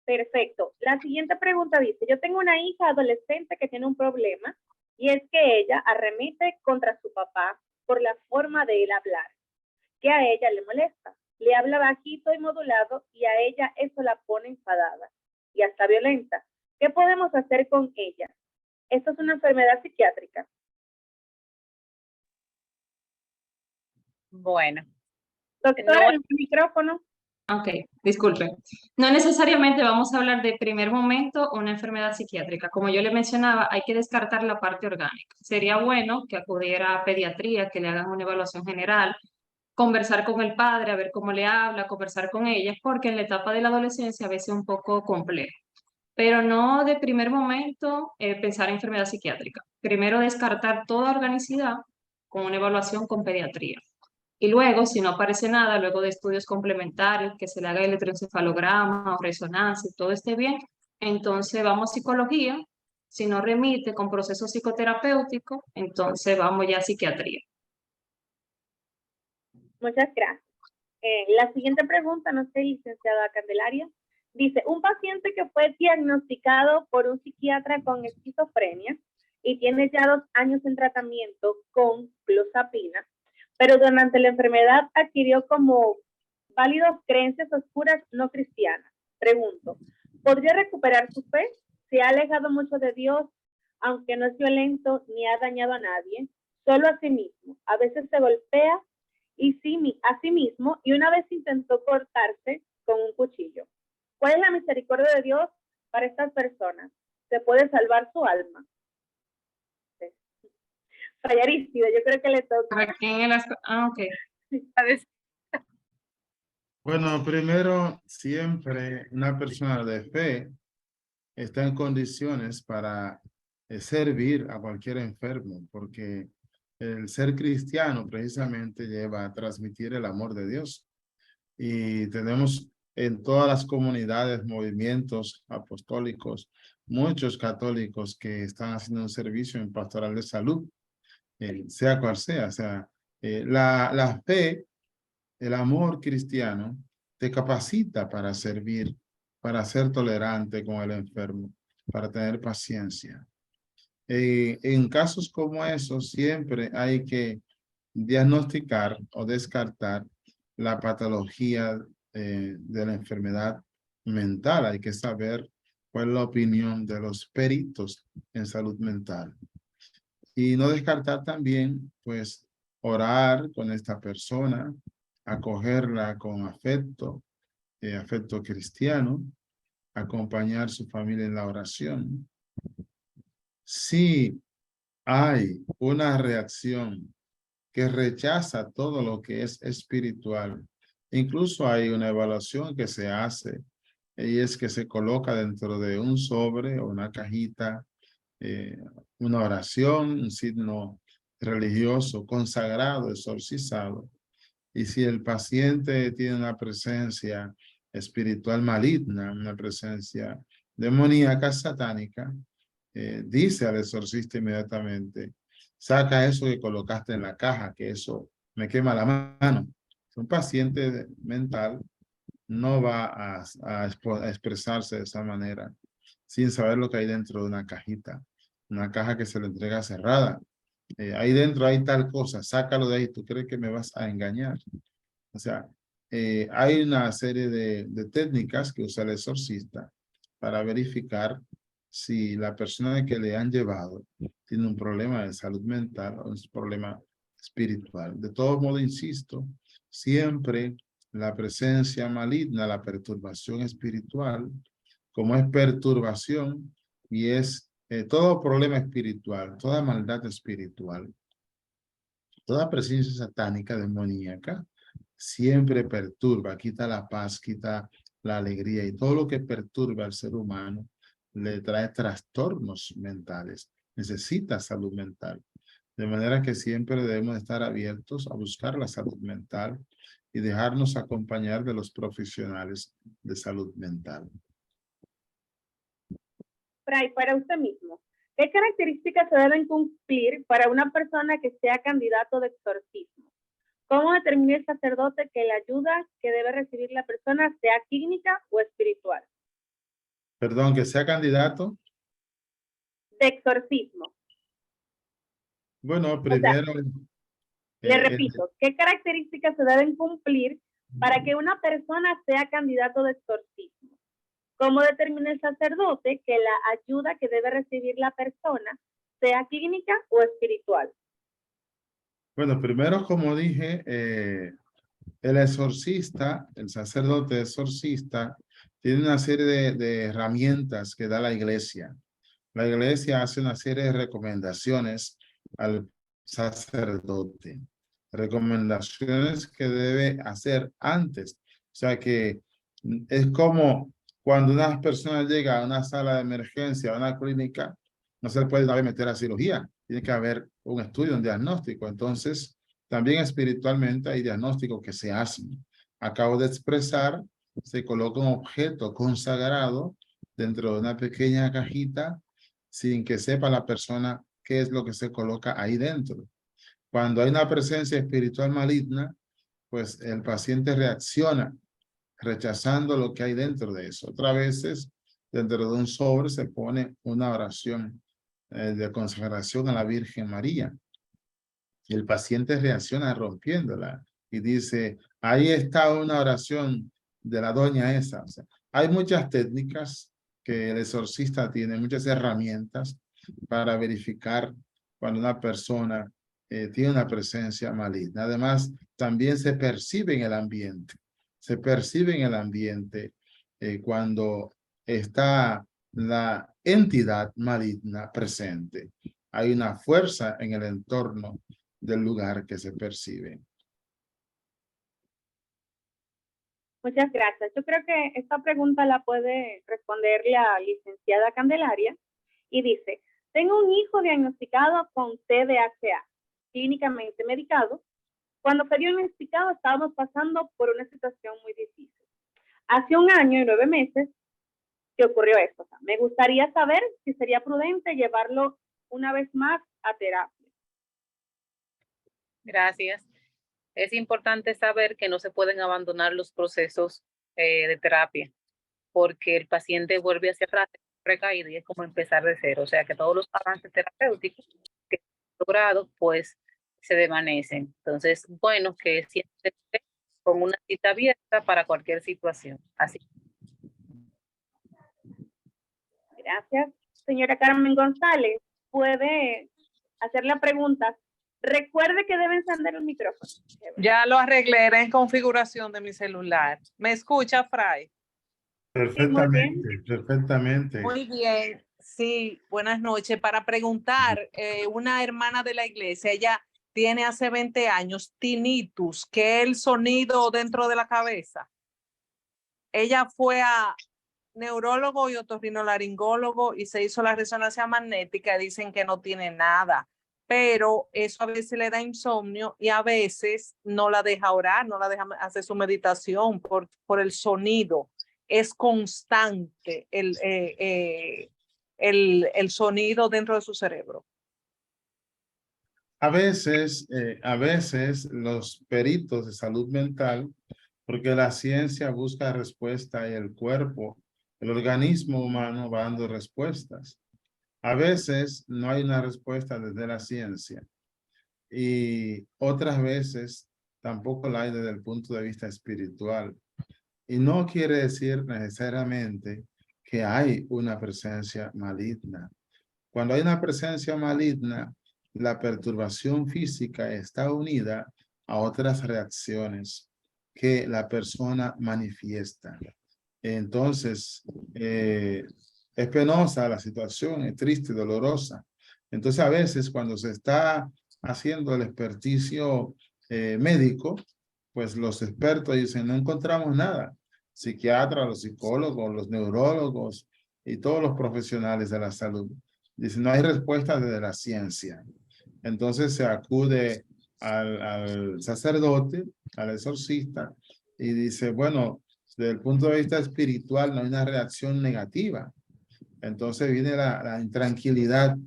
Perfecto. La siguiente pregunta dice, yo tengo una hija adolescente que tiene un problema y es que ella arremete contra su papá por la forma de él hablar, que a ella le molesta. Le habla bajito y modulado y a ella eso la pone enfadada y hasta violenta. ¿Qué podemos hacer con ella? ¿Esto es una enfermedad psiquiátrica? Bueno. Doctora, No, el micrófono. Ok, disculpe. No necesariamente vamos a hablar de primer momento una enfermedad psiquiátrica. Como yo le mencionaba, hay que descartar la parte orgánica. Sería bueno que acudiera a pediatría, que le hagan una evaluación general, conversar con el padre, a ver cómo le habla, conversar con ella, porque en la etapa de la adolescencia a veces es un poco complejo. Pero no de primer momento pensar en enfermedad psiquiátrica. Primero descartar toda organicidad con una evaluación con pediatría. Y luego, si no aparece nada, luego de estudios complementarios, que se le haga electroencefalograma o resonancia y todo esté bien, entonces vamos a psicología. Si no remite con proceso psicoterapéutico, entonces vamos ya a psiquiatría. Muchas gracias. La siguiente pregunta, no sé, licenciada Candelaria, dice, un paciente que fue diagnosticado por un psiquiatra con esquizofrenia y tiene ya 2 años en tratamiento con clozapina, pero durante la enfermedad adquirió como válidas creencias oscuras no cristianas. Pregunto, ¿podría recuperar su fe? ¿Se ha alejado mucho de Dios aunque no es violento ni ha dañado a nadie, solo a sí mismo. A veces se golpea a sí mismo y una vez intentó cortarse con un cuchillo. ¿Cuál es la misericordia de Dios para estas personas? ¿Se puede salvar su alma? Sí. Fray Arístide, yo creo que le toca. ¿Para quién es la... ok. Bueno, primero, siempre una persona de fe está en condiciones para servir a cualquier enfermo, porque el ser cristiano precisamente lleva a transmitir el amor de Dios. Y tenemos en todas las comunidades, movimientos apostólicos, muchos católicos que están haciendo un servicio en pastoral de salud, sea cual sea. O sea, la fe, el amor cristiano, te capacita para servir, para ser tolerante con el enfermo, para tener paciencia. En casos como esos, siempre hay que diagnosticar o descartar la patología de la enfermedad mental. Hay que saber cuál es la opinión de los peritos en salud mental. Y no descartar también, pues, orar con esta persona, acogerla con afecto, afecto cristiano, acompañar a su familia en la oración. Si hay una reacción que rechaza todo lo que es espiritual, incluso hay una evaluación que se hace y es que se coloca dentro de un sobre o una cajita una oración, un signo religioso consagrado, exorcizado. Y si el paciente tiene una presencia espiritual maligna, una presencia demoníaca, satánica, dice al exorcista inmediatamente, saca eso que colocaste en la caja, que eso me quema la mano. Un paciente mental no va a expresarse de esa manera sin saber lo que hay dentro de una cajita, una caja que se le entrega cerrada. Ahí dentro hay tal cosa, sácalo de ahí, ¿tú crees que me vas a engañar? O sea, hay una serie de técnicas que usa el exorcista para verificar si la persona que le han llevado tiene un problema de salud mental o un problema espiritual. De todos modos, insisto, siempre la presencia maligna, la perturbación espiritual, como es perturbación y es todo problema espiritual, toda maldad espiritual, toda presencia satánica, demoníaca, siempre perturba, quita la paz, quita la alegría y todo lo que perturba al ser humano le trae trastornos mentales, necesita salud mental. De manera que siempre debemos estar abiertos a buscar la salud mental y dejarnos acompañar de los profesionales de salud mental. Fray, para usted mismo, ¿qué características se deben cumplir para una persona que sea candidato de exorcismo? ¿Cómo determina el sacerdote que la ayuda que debe recibir la persona sea clínica o espiritual? Perdón, que sea candidato. De exorcismo. Bueno, primero... le repito, ¿qué características se deben cumplir para que una persona sea candidato de exorcismo? ¿Cómo determina el sacerdote que la ayuda que debe recibir la persona sea clínica o espiritual? Bueno, primero, como dije, el exorcista, el sacerdote exorcista, tiene una serie de herramientas que da la iglesia. La iglesia hace una serie de recomendaciones al sacerdote. Recomendaciones que debe hacer antes. O sea que es como cuando una persona llega a una sala de emergencia, a una clínica, no se le puede meter a cirugía. Tiene que haber un estudio, un diagnóstico. Entonces, también espiritualmente hay diagnósticos que se hacen. Acabo de expresar, se coloca un objeto consagrado dentro de una pequeña cajita sin que sepa la persona qué es lo que se coloca ahí dentro. Cuando hay una presencia espiritual maligna, pues el paciente reacciona rechazando lo que hay dentro de eso. Otras veces, dentro de un sobre se pone una oración de consagración a la Virgen María. Y el paciente reacciona rompiéndola y dice, ahí está una oración de la doña esa. O sea, hay muchas técnicas que el exorcista tiene, muchas herramientas para verificar cuando una persona tiene una presencia maligna. Además, también se percibe en el ambiente. Se percibe en el ambiente cuando está la entidad maligna presente. Hay una fuerza en el entorno del lugar que se percibe. Muchas gracias. Yo creo que esta pregunta la puede responder la licenciada Candelaria y dice, tengo un hijo diagnosticado con TDAH, clínicamente medicado. Cuando fue diagnosticado estábamos pasando por una situación muy difícil. Hace 1 año y 9 meses que ocurrió esto. O sea, me gustaría saber si sería prudente llevarlo una vez más a terapia. Gracias. Es importante saber que no se pueden abandonar los procesos de terapia, porque el paciente vuelve hacia atrás, recaído, y es como empezar de cero. O sea que todos los avances terapéuticos que han logrado, pues se desvanecen. Entonces, bueno, que siempre con una cita abierta para cualquier situación. Así. Gracias. Señora Carmen González, puede hacer la pregunta. Recuerde que debe encender el micrófono. Ya lo arreglé, era en configuración de mi celular. ¿Me escucha, Fray? Perfectamente, perfectamente. Muy bien, sí, buenas noches. Para preguntar, una hermana de la iglesia, ella tiene hace 20 años tinnitus, que es el sonido dentro de la cabeza. Ella fue a neurólogo y otorrinolaringólogo y se hizo la resonancia magnética. Dicen que no tiene nada, pero eso a veces le da insomnio y a veces no la deja orar, no la deja hacer su meditación por el sonido. Es constante el sonido dentro de su cerebro. A veces los peritos de salud mental, porque la ciencia busca respuesta y el cuerpo, el organismo humano va dando respuestas. A veces no hay una respuesta desde la ciencia y otras veces tampoco la hay desde el punto de vista espiritual. Y no quiere decir necesariamente que hay una presencia maligna. Cuando hay una presencia maligna, la perturbación física está unida a otras reacciones que la persona manifiesta. Entonces, es penosa la situación, es triste, dolorosa. Entonces, a veces cuando se está haciendo el experticio médico, pues los expertos dicen, no encontramos nada. Psiquiatras, los psicólogos, los neurólogos y todos los profesionales de la salud dicen, no hay respuesta desde la ciencia. Entonces se acude al sacerdote, al exorcista, y dice, bueno, desde el punto de vista espiritual no hay una reacción negativa. Entonces viene la intranquilidad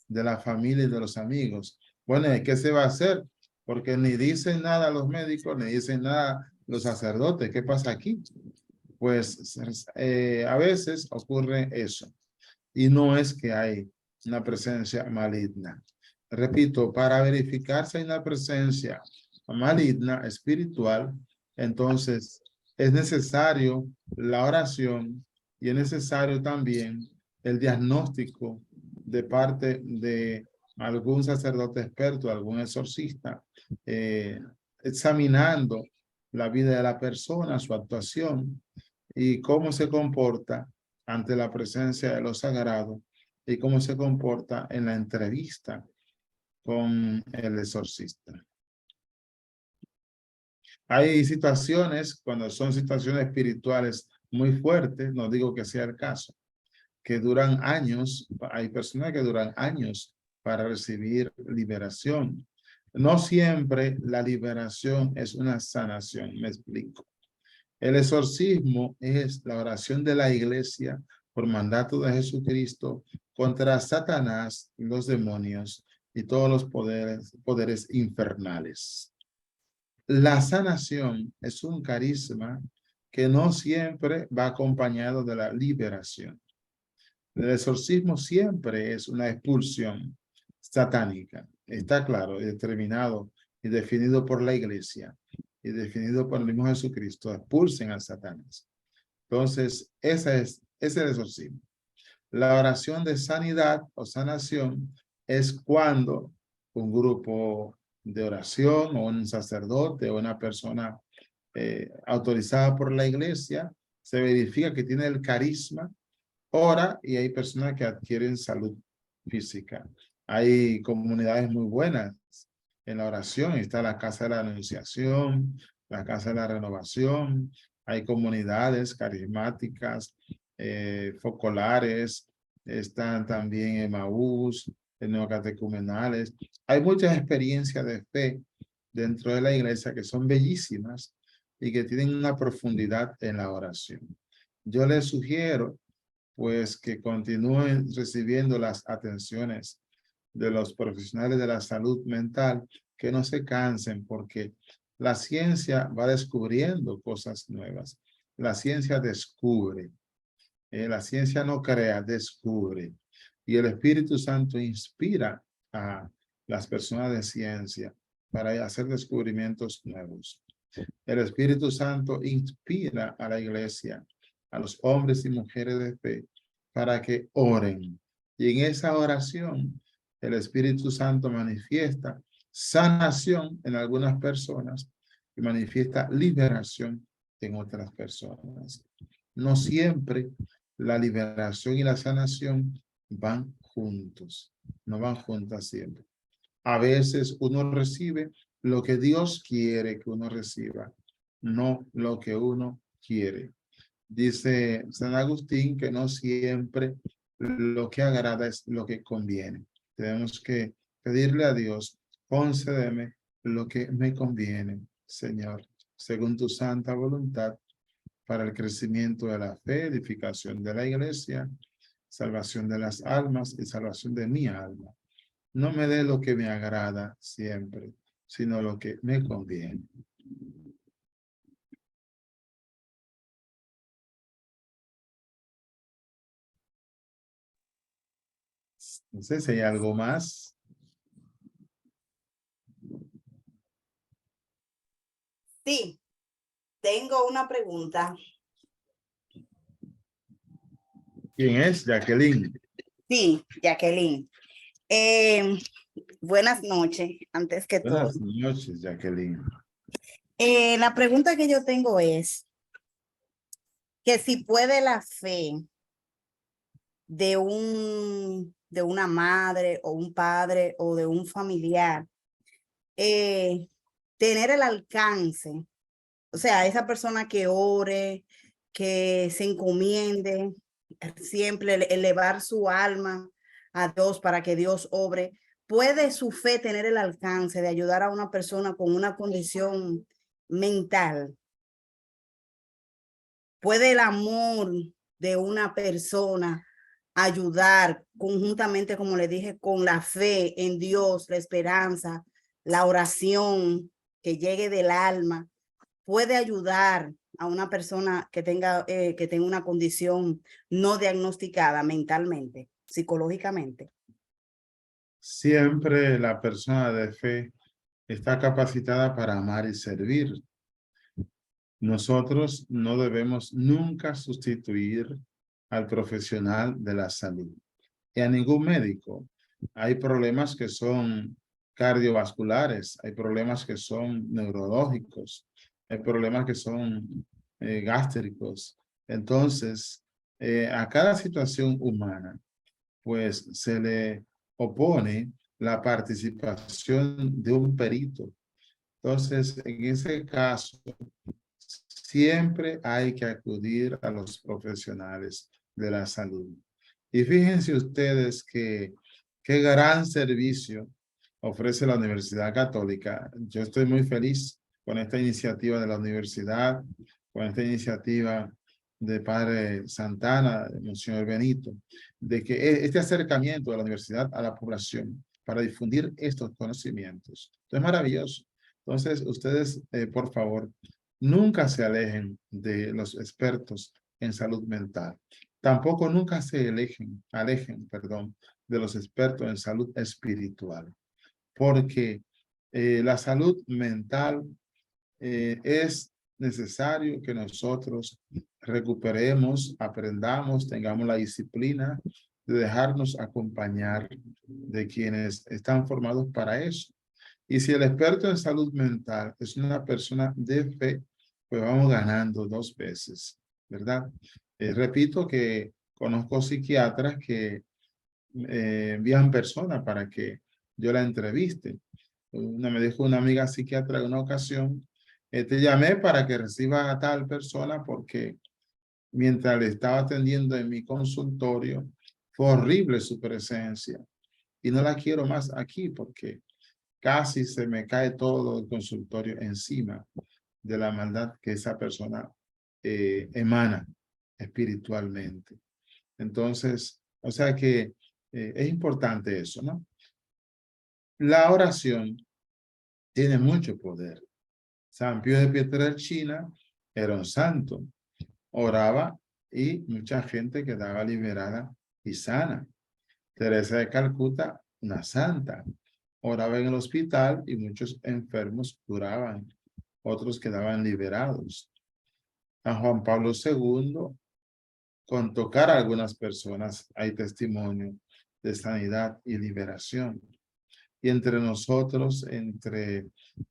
de la familia y de los amigos. Bueno, ¿qué se va a hacer? Porque ni dicen nada los médicos, ni dicen nada los sacerdotes. ¿Qué pasa aquí? Pues a veces ocurre eso. Y no es que hay una presencia maligna. Repito, para verificar si hay una presencia maligna, espiritual, entonces es necesario la oración y es necesario también el diagnóstico de parte de algún sacerdote experto, algún exorcista, examinando la vida de la persona, su actuación y cómo se comporta ante la presencia de lo sagrado y cómo se comporta en la entrevista con el exorcista. Hay situaciones, cuando son situaciones espirituales muy fuertes, no digo que sea el caso, que duran años, hay personas que duran años para recibir liberación. No siempre la liberación es una sanación, me explico. El exorcismo es la oración de la iglesia por mandato de Jesucristo contra Satanás, los demonios y todos los poderes infernales. La sanación es un carisma que no siempre va acompañado de la liberación. El exorcismo siempre es una expulsión satánica. Está claro, determinado y definido por la iglesia y definido por el mismo Jesucristo. Expulsen a Satanás. Entonces, ese es el exorcismo. La oración de sanidad o sanación es cuando un grupo de oración o un sacerdote o una persona autorizada por la iglesia se verifica que tiene el carisma, ora, y hay personas que adquieren salud física. Hay comunidades muy buenas en la oración. Está la Casa de la Anunciación, la Casa de la Renovación. Hay comunidades carismáticas, focolares. Están también Emaús, neocatecumenales. Hay muchas experiencias de fe dentro de la iglesia que son bellísimas y que tienen una profundidad en la oración. Yo les sugiero pues que continúen recibiendo las atenciones de los profesionales de la salud mental, que no se cansen porque la ciencia va descubriendo cosas nuevas. La ciencia descubre, la ciencia no crea, descubre. Y el Espíritu Santo inspira a las personas de ciencia para hacer descubrimientos nuevos. El Espíritu Santo inspira a la iglesia, a los hombres y mujeres de fe, para que oren. Y en esa oración, el Espíritu Santo manifiesta sanación en algunas personas y manifiesta liberación en otras personas. No siempre la liberación y la sanación van juntos, no van juntas siempre. A veces uno recibe lo que Dios quiere que uno reciba, no lo que uno quiere. Dice San Agustín que no siempre lo que agrada es lo que conviene. Tenemos que pedirle a Dios, concédeme lo que me conviene, Señor, según tu santa voluntad, para el crecimiento de la fe, edificación de la iglesia, salvación de las almas y salvación de mi alma. No me dé lo que me agrada siempre, sino lo que me conviene. No sé si hay algo más. Sí, tengo una pregunta. ¿Quién es? Jacqueline. Sí, Jacqueline. Buenas noches, antes que todo. Buenas noches, Jacqueline. La pregunta que yo tengo es que si puede la fe de una madre o un padre o de un familiar tener el alcance, o sea, esa persona que ore, que se encomiende, siempre elevar su alma a Dios para que Dios obre. ¿Puede su fe tener el alcance de ayudar a una persona con una condición mental? ¿Puede el amor de una persona ayudar conjuntamente, como le dije, con la fe en Dios, la esperanza, la oración que llegue del alma? ¿Puede ayudar a una persona que tenga una condición no diagnosticada mentalmente, psicológicamente? Siempre la persona de fe está capacitada para amar y servir. Nosotros no debemos nunca sustituir al profesional de la salud y a ningún médico. Hay problemas que son cardiovasculares, hay problemas que son neurológicos, hay problemas que son gástricos. Entonces, a cada situación humana, pues se le opone la participación de un perito. Entonces, en ese caso, siempre hay que acudir a los profesionales de la salud. Y fíjense ustedes que qué gran servicio ofrece la Universidad Católica. Yo estoy muy feliz con esta iniciativa de la universidad, con esta iniciativa de Padre Santana, de Monseñor Benito, de que este acercamiento de la universidad a la población para difundir estos conocimientos. Esto es maravilloso. Entonces, ustedes, por favor, nunca se alejen de los expertos en salud mental. Tampoco nunca se alejen, de los expertos en salud espiritual, porque la salud mental es necesario que nosotros recuperemos, aprendamos, tengamos la disciplina de dejarnos acompañar de quienes están formados para eso. Y si el experto en salud mental es una persona de fe, pues vamos ganando 2 veces, ¿verdad? Repito que conozco psiquiatras que envían personas para que yo la entreviste. Me dijo una amiga psiquiatra en una ocasión, te llamé para que reciba a tal persona porque mientras le estaba atendiendo en mi consultorio, fue horrible su presencia y no la quiero más aquí porque casi se me cae todo el consultorio encima de la maldad que esa persona emana espiritualmente. Entonces, o sea que es importante eso, ¿no? La oración tiene mucho poder. San Pío de Pietrelcina era un santo. Oraba y mucha gente quedaba liberada y sana. Teresa de Calcuta, una santa. Oraba en el hospital y muchos enfermos curaban. Otros quedaban liberados. San Juan Pablo II, con tocar a algunas personas, hay testimonio de sanidad y liberación. Y entre nosotros,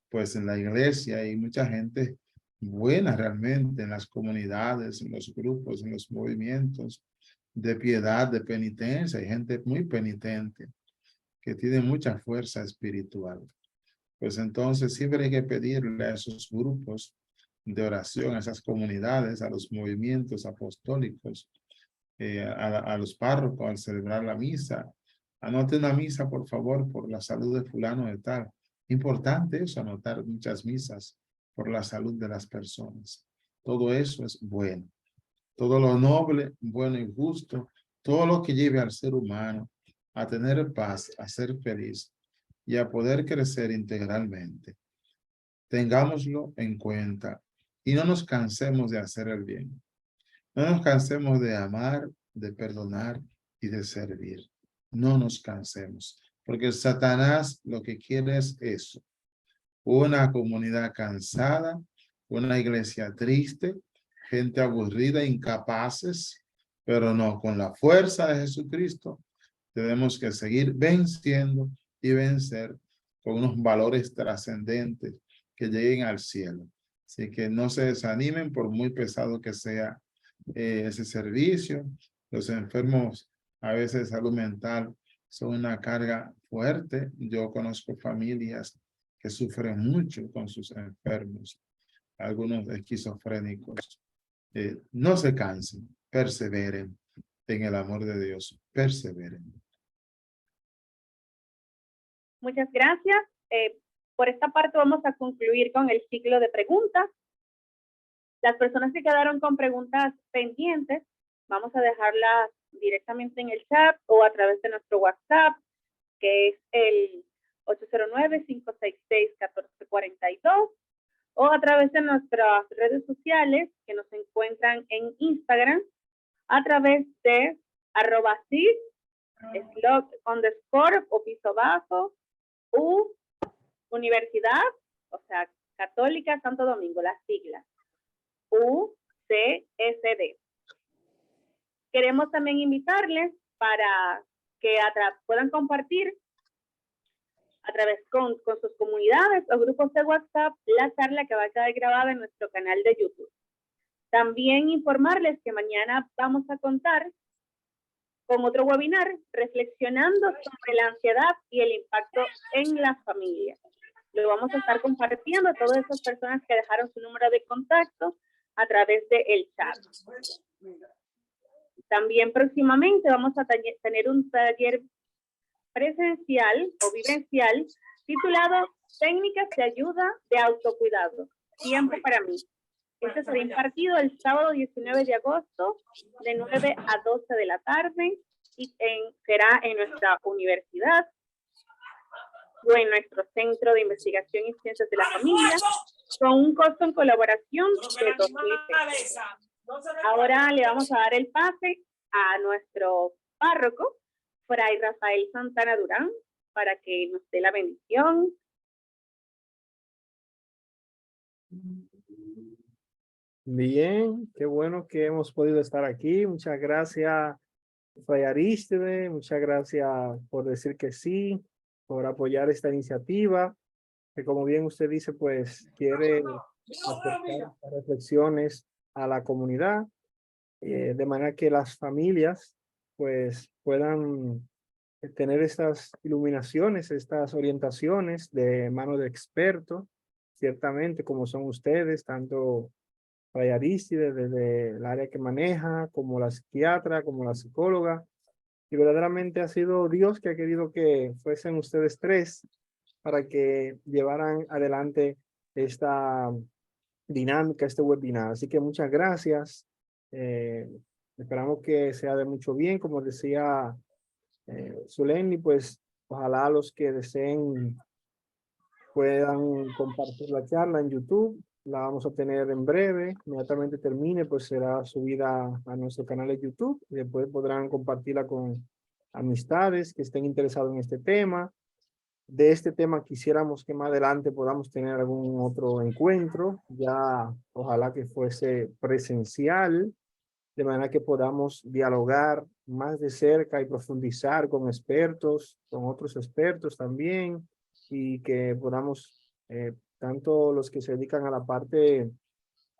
pues en la iglesia, hay mucha gente buena realmente en las comunidades, en los grupos, en los movimientos de piedad, de penitencia. Hay gente muy penitente que tiene mucha fuerza espiritual. Pues entonces siempre hay que pedirle a esos grupos de oración, a esas comunidades, a los movimientos apostólicos, a los párrocos al celebrar la misa. Anote una misa, por favor, por la salud de fulano de tal. Importante eso, anotar muchas misas por la salud de las personas. Todo eso es bueno. Todo lo noble, bueno y justo, todo lo que lleve al ser humano a tener paz, a ser feliz y a poder crecer integralmente. Tengámoslo en cuenta y no nos cansemos de hacer el bien. No nos cansemos de amar, de perdonar y de servir. No nos cansemos, porque Satanás lo que quiere es eso. Una comunidad cansada, una iglesia triste, gente aburrida, incapaces, pero no, con la fuerza de Jesucristo tenemos que seguir venciendo y vencer con unos valores trascendentes que lleguen al cielo. Así que no se desanimen por muy pesado que sea ese servicio. Los enfermos a veces de salud mental son una carga fuerte. Yo conozco familias que sufren mucho con sus enfermos, algunos esquizofrénicos. No se cansen, perseveren en el amor de Dios, perseveren. Muchas gracias. Por esta parte vamos a concluir con el ciclo de preguntas. Las personas que quedaron con preguntas pendientes, vamos a dejarlas directamente en el chat o a través de nuestro WhatsApp, que es el 809-566-1442, o a través de nuestras redes sociales que nos encuentran en Instagram a través de @cis_, o piso bajo, Universidad, o sea, Católica Santo Domingo, las siglas, UCSD. Queremos también invitarles para que puedan compartir a través con sus comunidades o grupos de WhatsApp la charla que va a quedar grabada en nuestro canal de YouTube. También informarles que mañana vamos a contar con otro webinar reflexionando sobre la ansiedad y el impacto en la familia. Lo vamos a estar compartiendo a todas esas personas que dejaron su número de contacto a través del chat. También próximamente vamos a tener un taller presencial o vivencial titulado Técnicas de ayuda de autocuidado, tiempo para mí. Este será impartido el sábado 19 de agosto de 9 a 12 de la tarde y será en nuestra universidad o en nuestro Centro de Investigación y Ciencias de la Familia con un costo en colaboración de 2,000 pesos. Ahora le vamos a dar el pase a nuestro párroco, Fray Rafael Santana Durán, para que nos dé la bendición. Bien, qué bueno que hemos podido estar aquí. Muchas gracias, Fray Arístide. Muchas gracias por decir que sí, por apoyar esta iniciativa, que como bien usted dice, pues quiere aportar estas reflexiones a la comunidad, de manera que las familias pues puedan tener estas iluminaciones, estas orientaciones de mano de expertos, ciertamente como son ustedes, tanto Fray Arístide desde el área que maneja, como la psiquiatra, como la psicóloga, y verdaderamente ha sido Dios que ha querido que fuesen ustedes tres para que llevaran adelante esta dinámica, este webinar. Así que muchas gracias. Esperamos que sea de mucho bien, como decía Zuleini, pues ojalá los que deseen puedan compartir la charla en YouTube. La vamos a tener en breve. Inmediatamente termine, pues será subida a nuestro canal de YouTube y después podrán compartirla con amistades que estén interesados en este tema. De este tema quisiéramos que más adelante podamos tener algún otro encuentro, ya ojalá que fuese presencial, de manera que podamos dialogar más de cerca y profundizar con expertos, con otros expertos también, y que podamos, tanto los que se dedican a la parte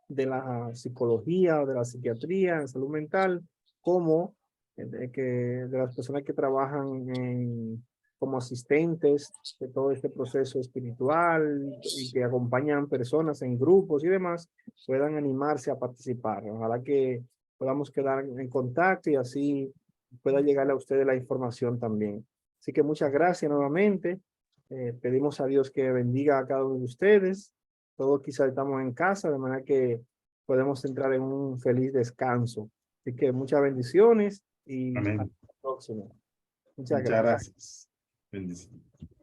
de la psicología o de la psiquiatría en salud mental, como de las personas que trabajan como asistentes de todo este proceso espiritual y que acompañan personas en grupos y demás, puedan animarse a participar. Ojalá que podamos quedar en contacto y así pueda llegarle a ustedes la información también. Así que muchas gracias nuevamente. Pedimos a Dios que bendiga a cada uno de ustedes. Todos quizás estamos en casa, de manera que podemos entrar en un feliz descanso. Así que muchas bendiciones y hasta Amén. la próxima. Muchas Muchas gracias. gracias. Bendiciones.